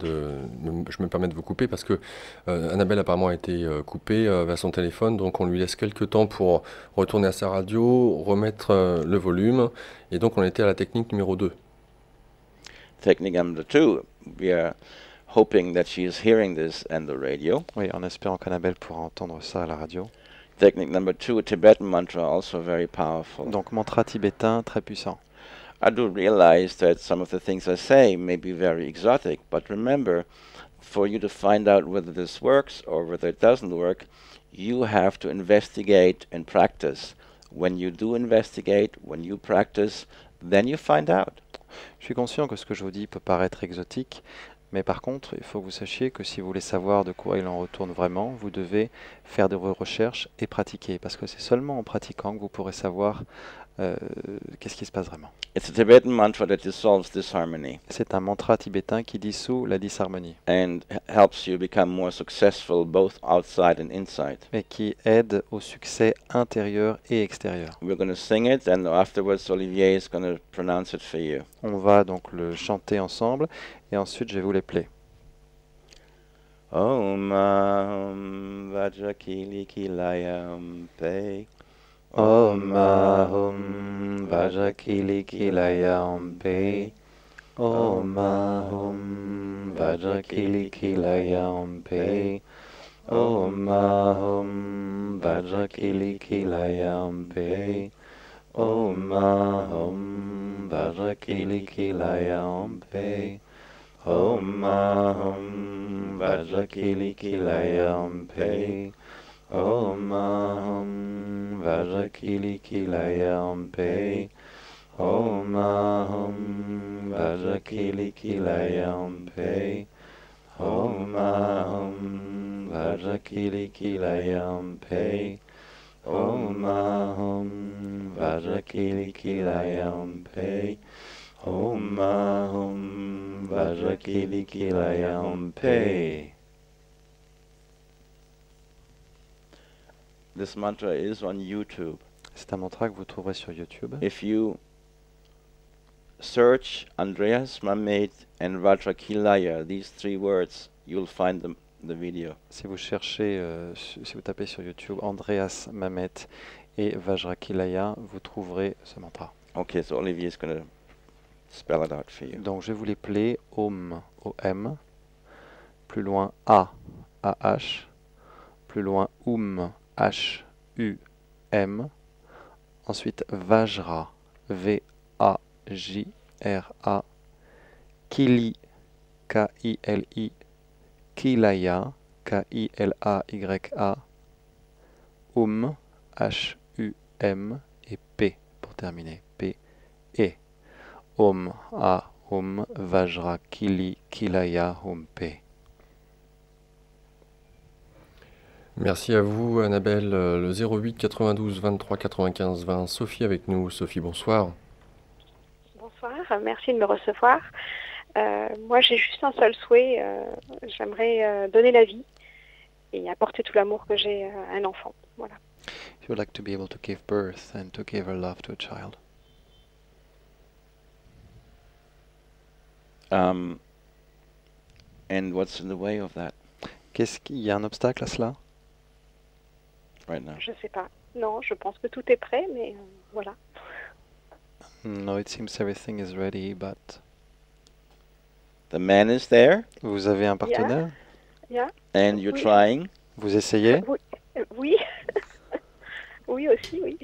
de vous couper parce que Annabelle apparemment a été coupée vers son téléphone, donc on lui laisse quelques temps pour retourner à sa radio, remettre le volume, et donc on était à la technique numéro 2. Technique number 2, we are hoping that she is hearing this on the radio. Oui, en espérant qu'Annabelle pourra entendre ça à la radio. Technique number 2, a Tibetan mantra, also very powerful. Donc mantra tibétain très puissant. I do realize that some of the things I say may be very exotic, but remember, for you to find out whether this works or whether it doesn't work, you have to investigate and practice. When you do investigate, when you practice, then you find out. Je suis conscient que ce que je vous dis peut paraître exotique, mais par contre, il faut que vous sachiez que si vous voulez savoir de quoi il en retourne vraiment, vous devez faire de vos recherches et pratiquer, parce que c'est seulement en pratiquant que vous pourrez savoir qu'est-ce qui se passe vraiment. It's a Tibetan mantra that dissolves disharmony C'est un mantra tibétain qui dissout la disharmonie and helps you become more successful both outside and inside. et qui aide au succès intérieur et extérieur. We're going to sing it, and afterwards Olivier is going to pronounce it for you. On va donc le chanter ensemble et ensuite je vais vous les play. Om Vajrakili Kilayam Pe. Om Ahum Vajrakili Kilayam Pe. Om Ahum Vajrakili Kilayam Pe. Om Ahum Vajrakili Kilayam Pe. Om Ahum Vajrakili Kilayam Pe. Om Ahum Vajrakili Kilayam Pe. Om Ahum Vajrakili Kilayam Pe. Om Ahum Vajrakili Kilayam Pe. Om Ahum Vajrakili Kilayam Pe. Om Ahum Vajrakili Kilayam Pe. Om Ahum Vajrakili Kilayam Pe. This mantra is on YouTube. C'est un mantra que vous trouverez sur YouTube. If you search Andreas Mamet and Vajrakilaya, these 3 words, you'll find the video. Si vous cherchez, si vous tapez sur YouTube Andreas Mamet et Vajrakilaya, vous trouverez ce mantra. Okay, so Olivier is going to spell it out for you. Donc je vais vous les play. Om, O-M, plus loin A, A-H, plus loin H-U-M, ensuite Vajra, V-A-J-R-A, Kili, K-I-L-I, Kilaya, K-I-L-A-Y-A, H-U-M et P pour terminer. P, E. Om, A, Om, Vajra, Kili, Kilaya, Om, P. Merci à vous Annabelle, le 08 92 23 95 20, Sophie avec nous. Sophie, bonsoir. Bonsoir, merci de me recevoir. Moi, j'ai juste un seul souhait. J'aimerais donner la vie et apporter tout l'amour que j'ai à un enfant. Voilà. You would like to be able to give birth and to give her love to a child. And what's in the way of that Qu'est-ce qu'il y a un obstacle à cela? right now? Je sais pas. Non, je pense que tout est prêt, mais voilà. No, it seems everything is ready, but... The man is there, Vous avez un partenaire? Yeah. and you're Oui. trying. Vous essayez? Oui. Oui. Oui aussi, oui.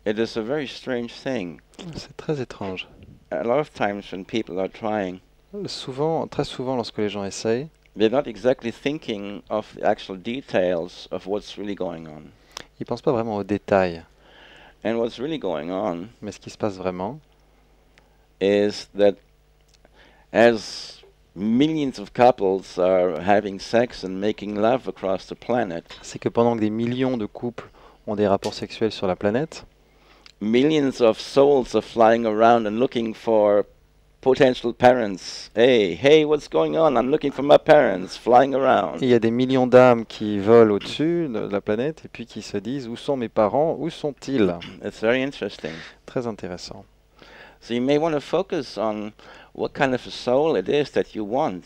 It is a very strange thing. C'est très étrange. A lot of times when people are trying, Souvent, très souvent, lorsque les gens essayent, they're not exactly thinking of the actual details of what's really going on. ils pensent pas vraiment aux détails. And what's really going on Mais ce qui se passe vraiment, is that as millions of couples are having sex and making love across the planet, c'est que pendant que des millions de couples ont des rapports sexuels sur la planète, millions of souls are flying around and looking for potential parents. Hey, what's going on? I'm looking for my parents, flying around. il y a des millions d'âmes qui volent au-dessus de la planète et puis qui se disent où sont mes parents, où sont-ils? It's very interesting. Très intéressant. So you may want to focus on what kind of a soul it is that you want.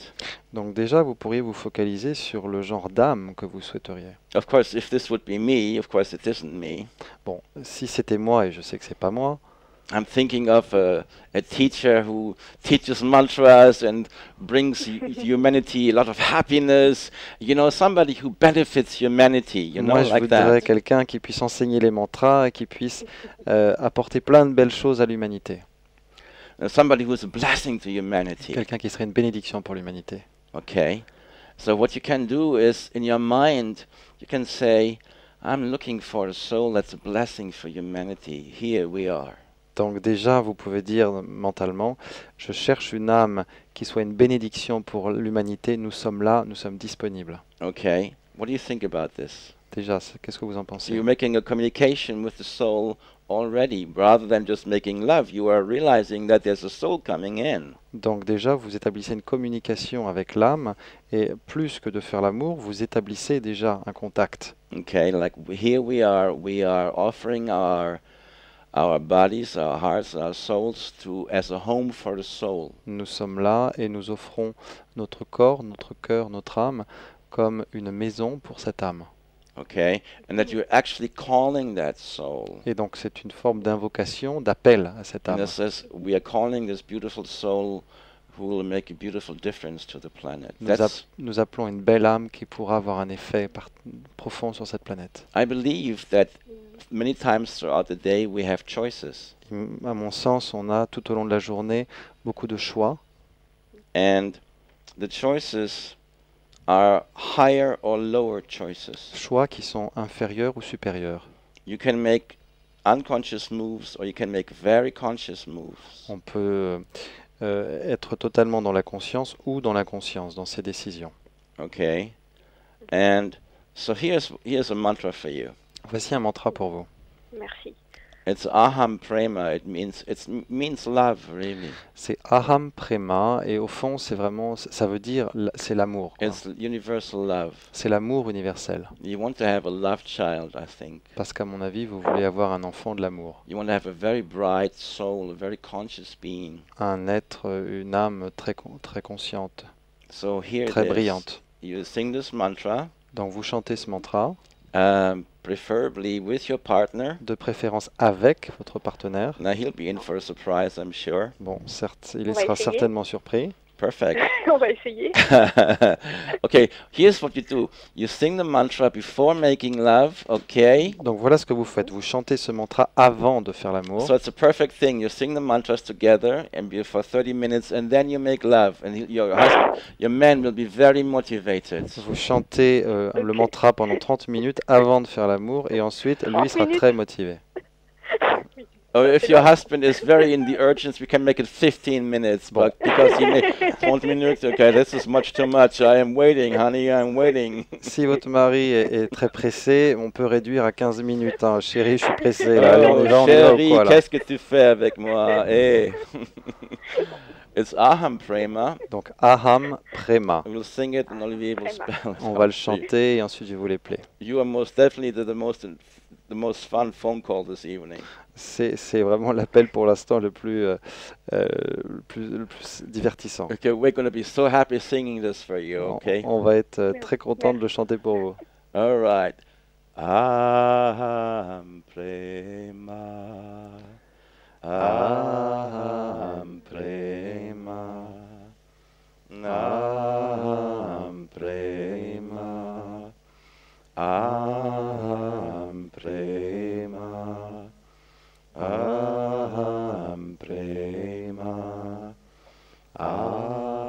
Donc déjà, vous pourriez vous focaliser sur le genre d'âme que vous souhaiteriez. Of course, if this would be me, of course it isn't me. Bon, si c'était moi, et je sais que c'est pas moi, I'm thinking of a teacher who teaches mantras and brings humanity a lot of happiness. You know, somebody who benefits humanity, you know, moi je like voudrais that. quelqu'un qui puisse enseigner les mantras et qui puisse apporter plein de belles choses à l'humanité. Somebody who's a blessing to humanity. Quelqu'un qui serait une bénédiction pour l'humanité. Okay. So what you can do is, in your mind, you can say, I'm looking for a soul that's a blessing for humanity. Here we are. Donc déjà, vous pouvez dire mentalement, je cherche une âme qui soit une bénédiction pour l'humanité, nous sommes là, nous sommes disponibles. Okay. What do you think about this? Déjà, qu'est-ce que vous en So pensez? you're making a communication with the soul already. Rather than just making love, you are realizing that there's a soul coming in. Donc déjà, vous établissez une communication avec l'âme, et plus que de faire l'amour, vous établissez déjà un contact. Okay, like here we are offering our bodies, our hearts, our souls to as a home for the soul. Nous sommes là et nous offrons notre corps, notre cœur, notre âme comme une maison pour cette âme. Okay, and that you're actually calling that soul. Et donc c'est une forme d'invocation, d'appel à cette And âme. it says we are calling this beautiful soul who will make a beautiful difference to the planet. Nous appelons une belle âme qui pourra avoir un effet profond sur cette planète. I believe that many times throughout the day we have choices. À mon sens, on a tout au long de la journée beaucoup de choix. And the choices are higher or lower choices. Choix qui sont inférieurs ou supérieurs. You can make unconscious moves or you can make very conscious moves. On peut être totalement dans la conscience ou dans l'inconscience dans ses décisions. Okay. And so here's a mantra for you. Voici un mantra pour vous. Merci. It's aham prema. It means love, really. C'est aham prema et au fond c'est vraiment, ça veut dire c'est l'amour. It's universal love. C'est l'amour universel. You want to have a love child, I think. Parce qu'à mon avis, vous voulez avoir un enfant de l'amour. You want to have a very bright soul, a very conscious being. Un être, une âme très consciente, So here très it is. brillante. You sing this mantra, Donc vous chantez ce mantra, preferably with your partner. de préférence avec votre partenaire. Now he'll be in for a surprise, I'm sure. Bon, certes, il On va sera essayer. certainement surpris. Perfect. On va essayer. Okay, here's what you do. You sing the mantra before making love, okay? Donc voilà ce que vous faites. Vous chantez ce mantra avant de faire l'amour. So it's a perfect thing. You sing the mantras together and for 30 minutes and then you make love and your man will be very motivated. Vous chantez le mantra pendant 30 minutes avant de faire l'amour et ensuite lui 30 sera minutes. très motivé. Or if your husband is very in the urgence, we can make it 15 minutes. But because you make 30 minutes, okay, this is much too much. I am waiting, honey, I'm waiting. Si votre mari est très pressé, on peut réduire à 15 minutes. Hein. Chérie, je suis pressé. Là. Allez, on y va ou Chérie, quoi, là? qu'est-ce que tu fais avec moi? Hey. It's aham prema. Donc aham prema. We'll sing it and Olivier will Prema. spell it On va le out for you. chanter et ensuite je vous les plais. You are most definitely the most fun phone call this evening. C'est vraiment l'appel pour l'instant le plus divertissant. Okay, we're going to be so happy singing this for you, okay? On va être très content de le chanter pour vous. All right. Aham prema. Aham prema. Aham prema. Aham prema. Aham prema. Aham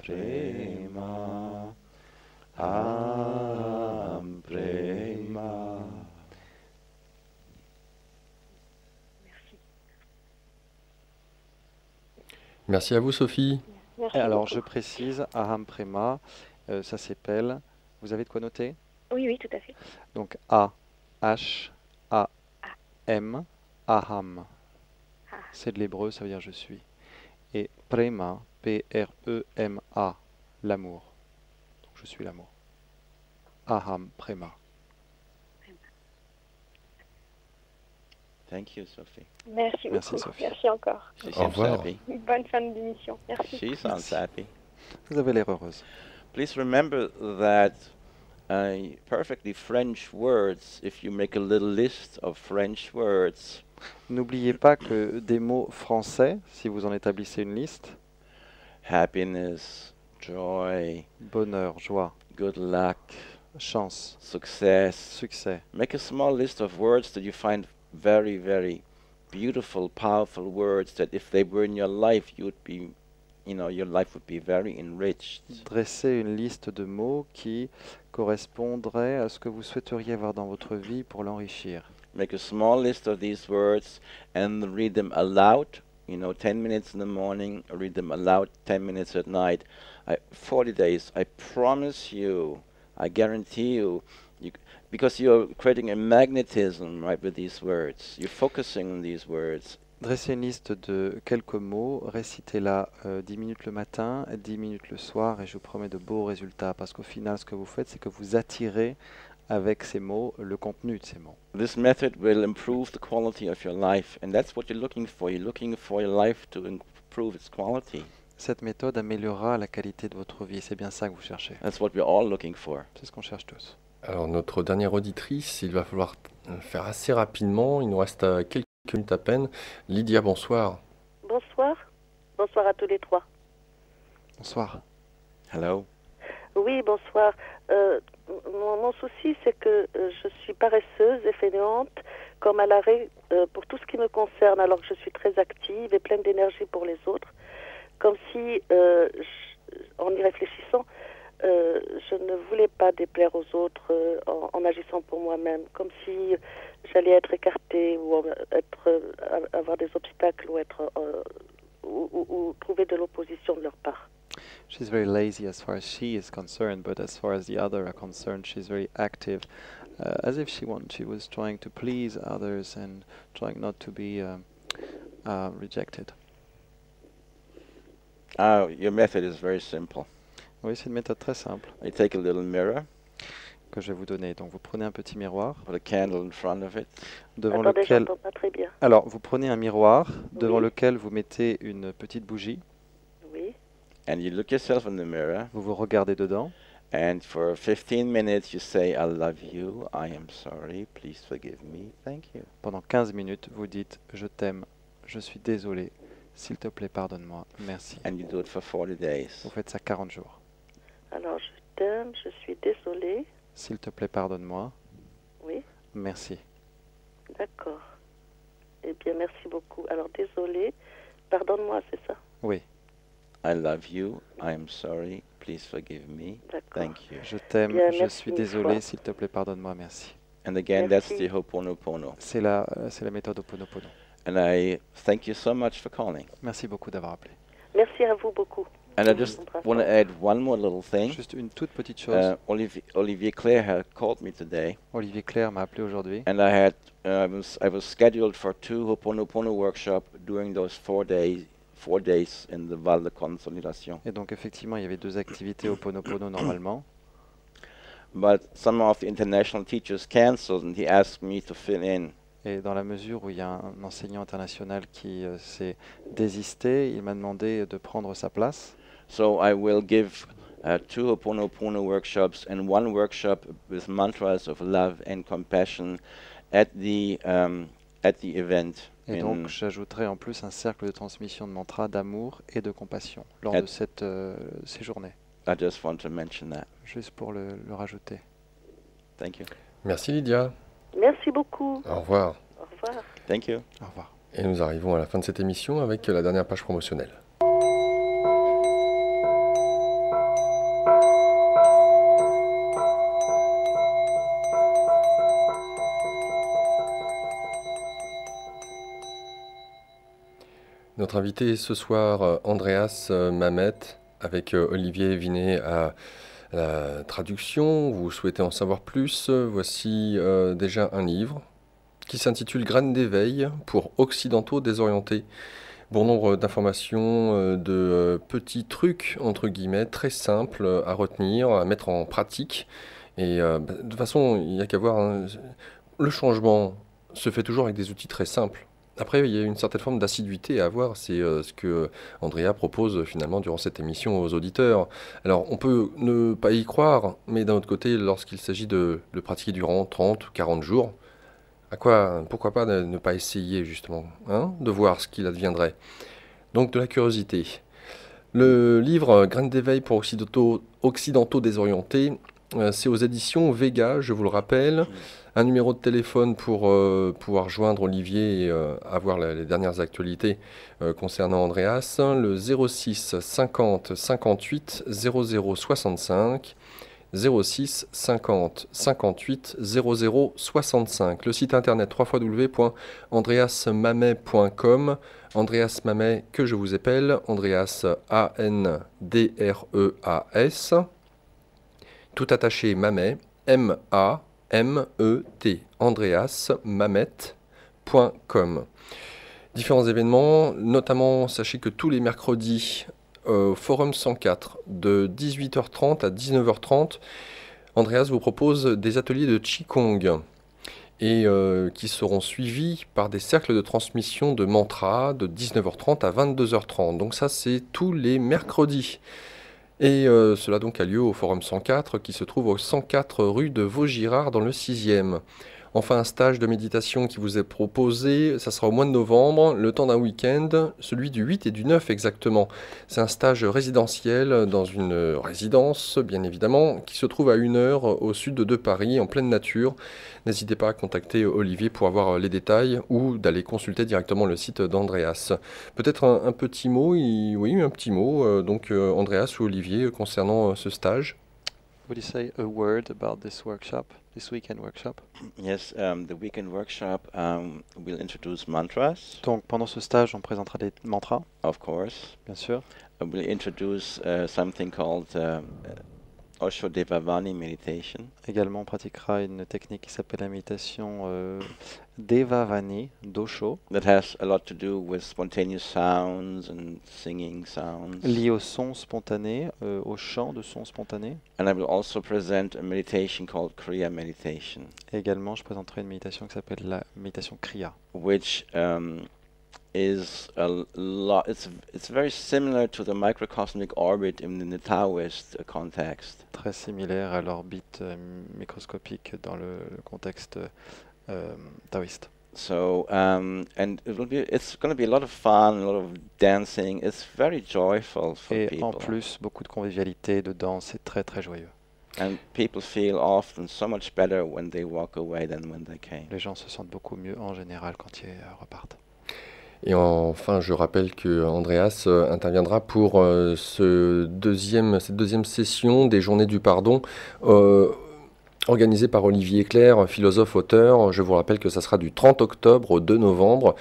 prema, aham prema. Merci à vous, Sophie. Merci Alors, beaucoup. je précise, aham prema, ça s'appelle. Vous avez de quoi noter? Oui, oui, tout à fait. Donc, A-H-A-M, aham. Ah. C'est de l'hébreu, ça veut dire je suis. Et prema, P-R-E-M-A, l'amour. Donc, je suis l'amour. Aham prema. Thank you, Sophie. Merci Merci, beaucoup. Sophie. Merci encore. She Au seems revoir. happy. Bonne fin d'émission. Merci. She sounds Merci. happy. Vous avez l'air heureuse. Please remember that perfectly French words, if you make a little list of French words, N'oubliez pas que des mots français, si vous en établissez une liste, happiness, joy, bonheur, joie, good luck, chance, success, succès, make a small list of words that you find very, very beautiful, powerful words that if they were in your life, you would be, your life would be very enriched. dressez une liste de mots qui correspondraient à ce que vous souhaiteriez avoir dans votre vie pour l'enrichir. Make a small list of these words and read them aloud. 10 minutes in the morning, read them aloud, 10 minutes at night. 40 days, I promise you, I guarantee you, because you're creating a magnetism, right, with these words. You're focusing on these words. Dressez une liste de quelques mots, récitez-la 10 minutes le matin, 10 minutes le soir, et je vous promets de beaux résultats, parce qu'au final, ce que vous faites, c'est que vous attirez avec ces mots le contenu de ces mots. This method will improve the quality of your life, and that's what you're looking for. You're looking for your life to improve its quality. Cette méthode améliorera la qualité de votre vie, c'est bien ça que vous cherchez. That's what we're all looking for. C'est ce qu'on cherche tous. Alors, notre dernière auditrice, il va falloir faire assez rapidement. Il nous reste quelques minutes à peine. Lydia, bonsoir. Bonsoir. Bonsoir à tous les trois. Bonsoir. Hello. Oui, bonsoir. Mon souci, c'est que je suis paresseuse et fainéante, comme à l'arrêt pour tout ce qui me concerne, alors que je suis très active et pleine d'énergie pour les autres. Comme si, en y réfléchissant, je ne voulais pas déplaire aux autres en agissant pour moi-même, comme si j'allais être écartée ou avoir des obstacles ou trouver de l'opposition de leur part. She's very lazy as far as she is concerned, but as far as the other are concerned, she's very active, as if she was trying to please others and trying not to be rejected. Your method is very simple. Oui, c'est une méthode très simple You take a little mirror, que je vais vous donner. Donc vous prenez un petit miroir put a candle in front of it, devant Attendez, lequel... j'entends pas très bien. Alors, vous prenez un miroir devant Oui. lequel vous mettez une petite bougie, Oui. and you look yourself in the mirror, vous vous regardez dedans, and for 15 minutes you say, I love you, I am sorry, please forgive me, thank you. pendant 15 minutes, vous dites « Je t'aime, je suis désolé, s'il te plaît, pardonne-moi, merci And you do it for 40 ». days. Vous faites ça 40 jours. Alors, je t'aime, je suis désolée. S'il te plaît, pardonne-moi, Oui, merci. d'accord. Eh bien, merci beaucoup. Alors, désolée, pardonne-moi, c'est ça? Oui, I love you, I am sorry, please forgive me, D'accord. thank you. je t'aime, Bien, je merci suis mille désolé, fois. s'il te plaît, pardonne-moi, merci. And again, that's Merci. the Ho'oponopono. C'est la méthode Ho'oponopono. And I thank you so much for calling. Merci beaucoup d'avoir appelé. Merci à vous beaucoup. And I just want to add one more little thing. Juste une toute petite chose. Olivier Claire had called me today, Olivier Claire m'a appelé aujourd'hui. and I was scheduled for 2 Ho'oponopono workshops during those 4 days in the Val de Consolidation. Et donc effectivement, il y avait 2 activités Ho'oponopono normalement. But some of the international teachers canceled, and he asked me to fill in. Et dans la mesure où il y a un enseignant international qui s'est désisté, il m'a demandé de prendre sa place. So I will give 2 Ho'oponopono workshops and 1 workshop with mantras of love and compassion at the event. Et donc j'ajouterai en plus un cercle de transmission de mantras d'amour et de compassion lors de ces journées. I just want to mention that. Juste pour le rajouter. Thank you. Merci Lydia. Merci beaucoup. Au revoir. Au revoir. Thank you. Au revoir. Et nous arrivons à la fin de cette émission avec la dernière page promotionnelle. Notre invité ce soir, Andreas Mamet, avec Olivier Vinet à la traduction. Vous souhaitez en savoir plus? Voici déjà un livre qui s'intitule Graines d'éveil pour occidentaux désorientés. Bon nombre d'informations, de petits trucs, entre guillemets, très simples à retenir, à mettre en pratique. Et de toute façon, il n'y a qu'à voir, hein, le changement se fait toujours avec des outils très simples. Après, il y a une certaine forme d'assiduité à avoir, c'est ce que Andrea propose finalement durant cette émission aux auditeurs. Alors, on peut ne pas y croire, mais d'un autre côté, lorsqu'il s'agit de le pratiquer durant 30 ou 40 jours, pourquoi pas ne pas essayer justement, hein, de voir ce qu'il adviendrait. Donc, de la curiosité. Le livre Graines d'éveil pour occidentaux désorientés, c'est aux éditions Vega, je vous le rappelle. Un numéro de téléphone pour pouvoir joindre Olivier et avoir les dernières actualités concernant Andreas. Le 06 50 58 00 65. 06 50 58 00 65. Le site internet www.andreasmamet.com. Andreas Mamet, que je vous appelle, Andreas A-N-D-R-E-A-S. Tout attaché Mamet, M-A-M-E-T, andreasmamet.com. Différents événements, notamment sachez que tous les mercredis, Forum 104, de 18h30 à 19h30, Andreas vous propose des ateliers de Qigong et qui seront suivis par des cercles de transmission de mantras de 19h30 à 22h30. Donc ça, c'est tous les mercredis. Et cela donc a lieu au Forum 104 qui se trouve au 104 rue de Vaugirard dans le 6e. Enfin, un stage de méditation qui vous est proposé, ça sera au mois de novembre, le temps d'un week-end, celui du 8 et du 9 exactement. C'est un stage résidentiel dans une résidence, bien évidemment, qui se trouve à 1 heure au sud de Paris, en pleine nature. N'hésitez pas à contacter Olivier pour avoir les détails ou d'aller consulter directement le site d'Andreas. Peut-être un petit mot, oui, un petit mot, donc Andreas ou Olivier, concernant ce stage. Would you say a word about this workshop, this weekend workshop? Yes, the weekend workshop will introduce mantras, Donc pendant ce stage, on présentera des mantras, of course. bien sûr. We'll introduce something called Osho Devavani meditation. Également, on pratiquera une technique qui s'appelle la méditation Devavani, d'Osho, That has a lot to do with spontaneous sounds and singing sounds. liée au son spontané, au chant de son spontané. And I will also present a meditation called Kriya meditation, Et également, je présenterai une méditation qui s'appelle la méditation Kriya, which is a lot. It's very similar to the microcosmic orbit in the Taoist context. très similaire à l'orbite microscopique dans le contexte taoïste. So and it's going to be a lot of fun, a lot of dancing. It's very joyful for Et people. en plus, beaucoup de convivialité, de danse, c'est très très joyeux. And people feel often so much better when they walk away than when they came. Les gens se sentent beaucoup mieux en général quand ils repartent. Et enfin, je rappelle que Andreas interviendra pour cette deuxième session des Journées du Pardon, organisée par Olivier Clerc, philosophe-auteur. Je vous rappelle que ça sera du 30 octobre au 2 novembre.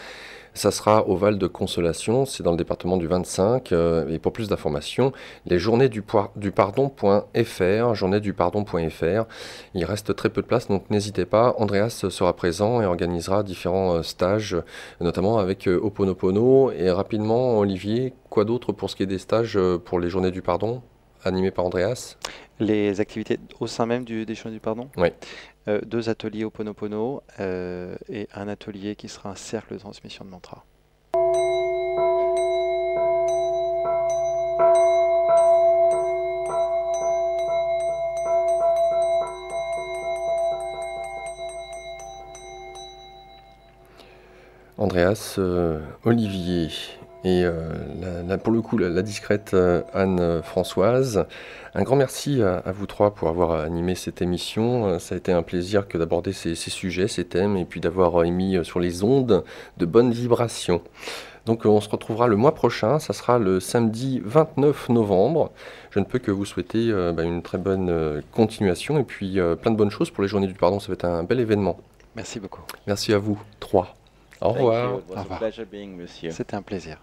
Ça sera au Val de Consolation, c'est dans le département du 25. Et pour plus d'informations, les journéesdupardon.fr, journéesdupardon.fr. Il reste très peu de place, donc n'hésitez pas. Andreas sera présent et organisera différents stages, notamment avec Ho'oponopono. Et rapidement, Olivier, quoi d'autre pour ce qui est des stages pour les Journées du Pardon, animés par Andreas? Les activités au sein même des Journées du Pardon? Oui. 2 ateliers Ho'oponopono et un atelier qui sera un cercle de transmission de mantra. Andreas, Olivier et pour le coup la discrète Anne-Françoise. Un grand merci à vous trois pour avoir animé cette émission. Ça a été un plaisir que d'aborder ces sujets, ces thèmes, et puis d'avoir émis sur les ondes de bonnes vibrations. Donc on se retrouvera le mois prochain, ça sera le samedi 29 novembre. Je ne peux que vous souhaiter une très bonne continuation et puis plein de bonnes choses pour les Journées du Pardon. Ça va être un bel événement. Merci beaucoup. Merci à vous, trois. Au revoir. Thank you. It was a pleasure being with you. C'était un plaisir.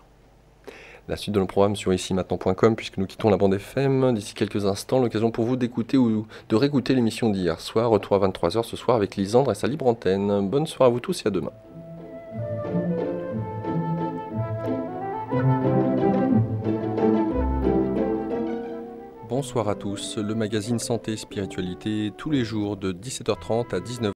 la suite de nos programmes sur ici-maintenant.com, puisque nous quittons la bande FM. D'ici quelques instants, l'occasion pour vous d'écouter ou de réécouter l'émission d'hier soir. Retour à 23h ce soir avec Lisandre et sa libre antenne. Bonne soirée à vous tous et à demain. Bonsoir à tous, le magazine Santé et Spiritualité, tous les jours de 17h30 à 19h.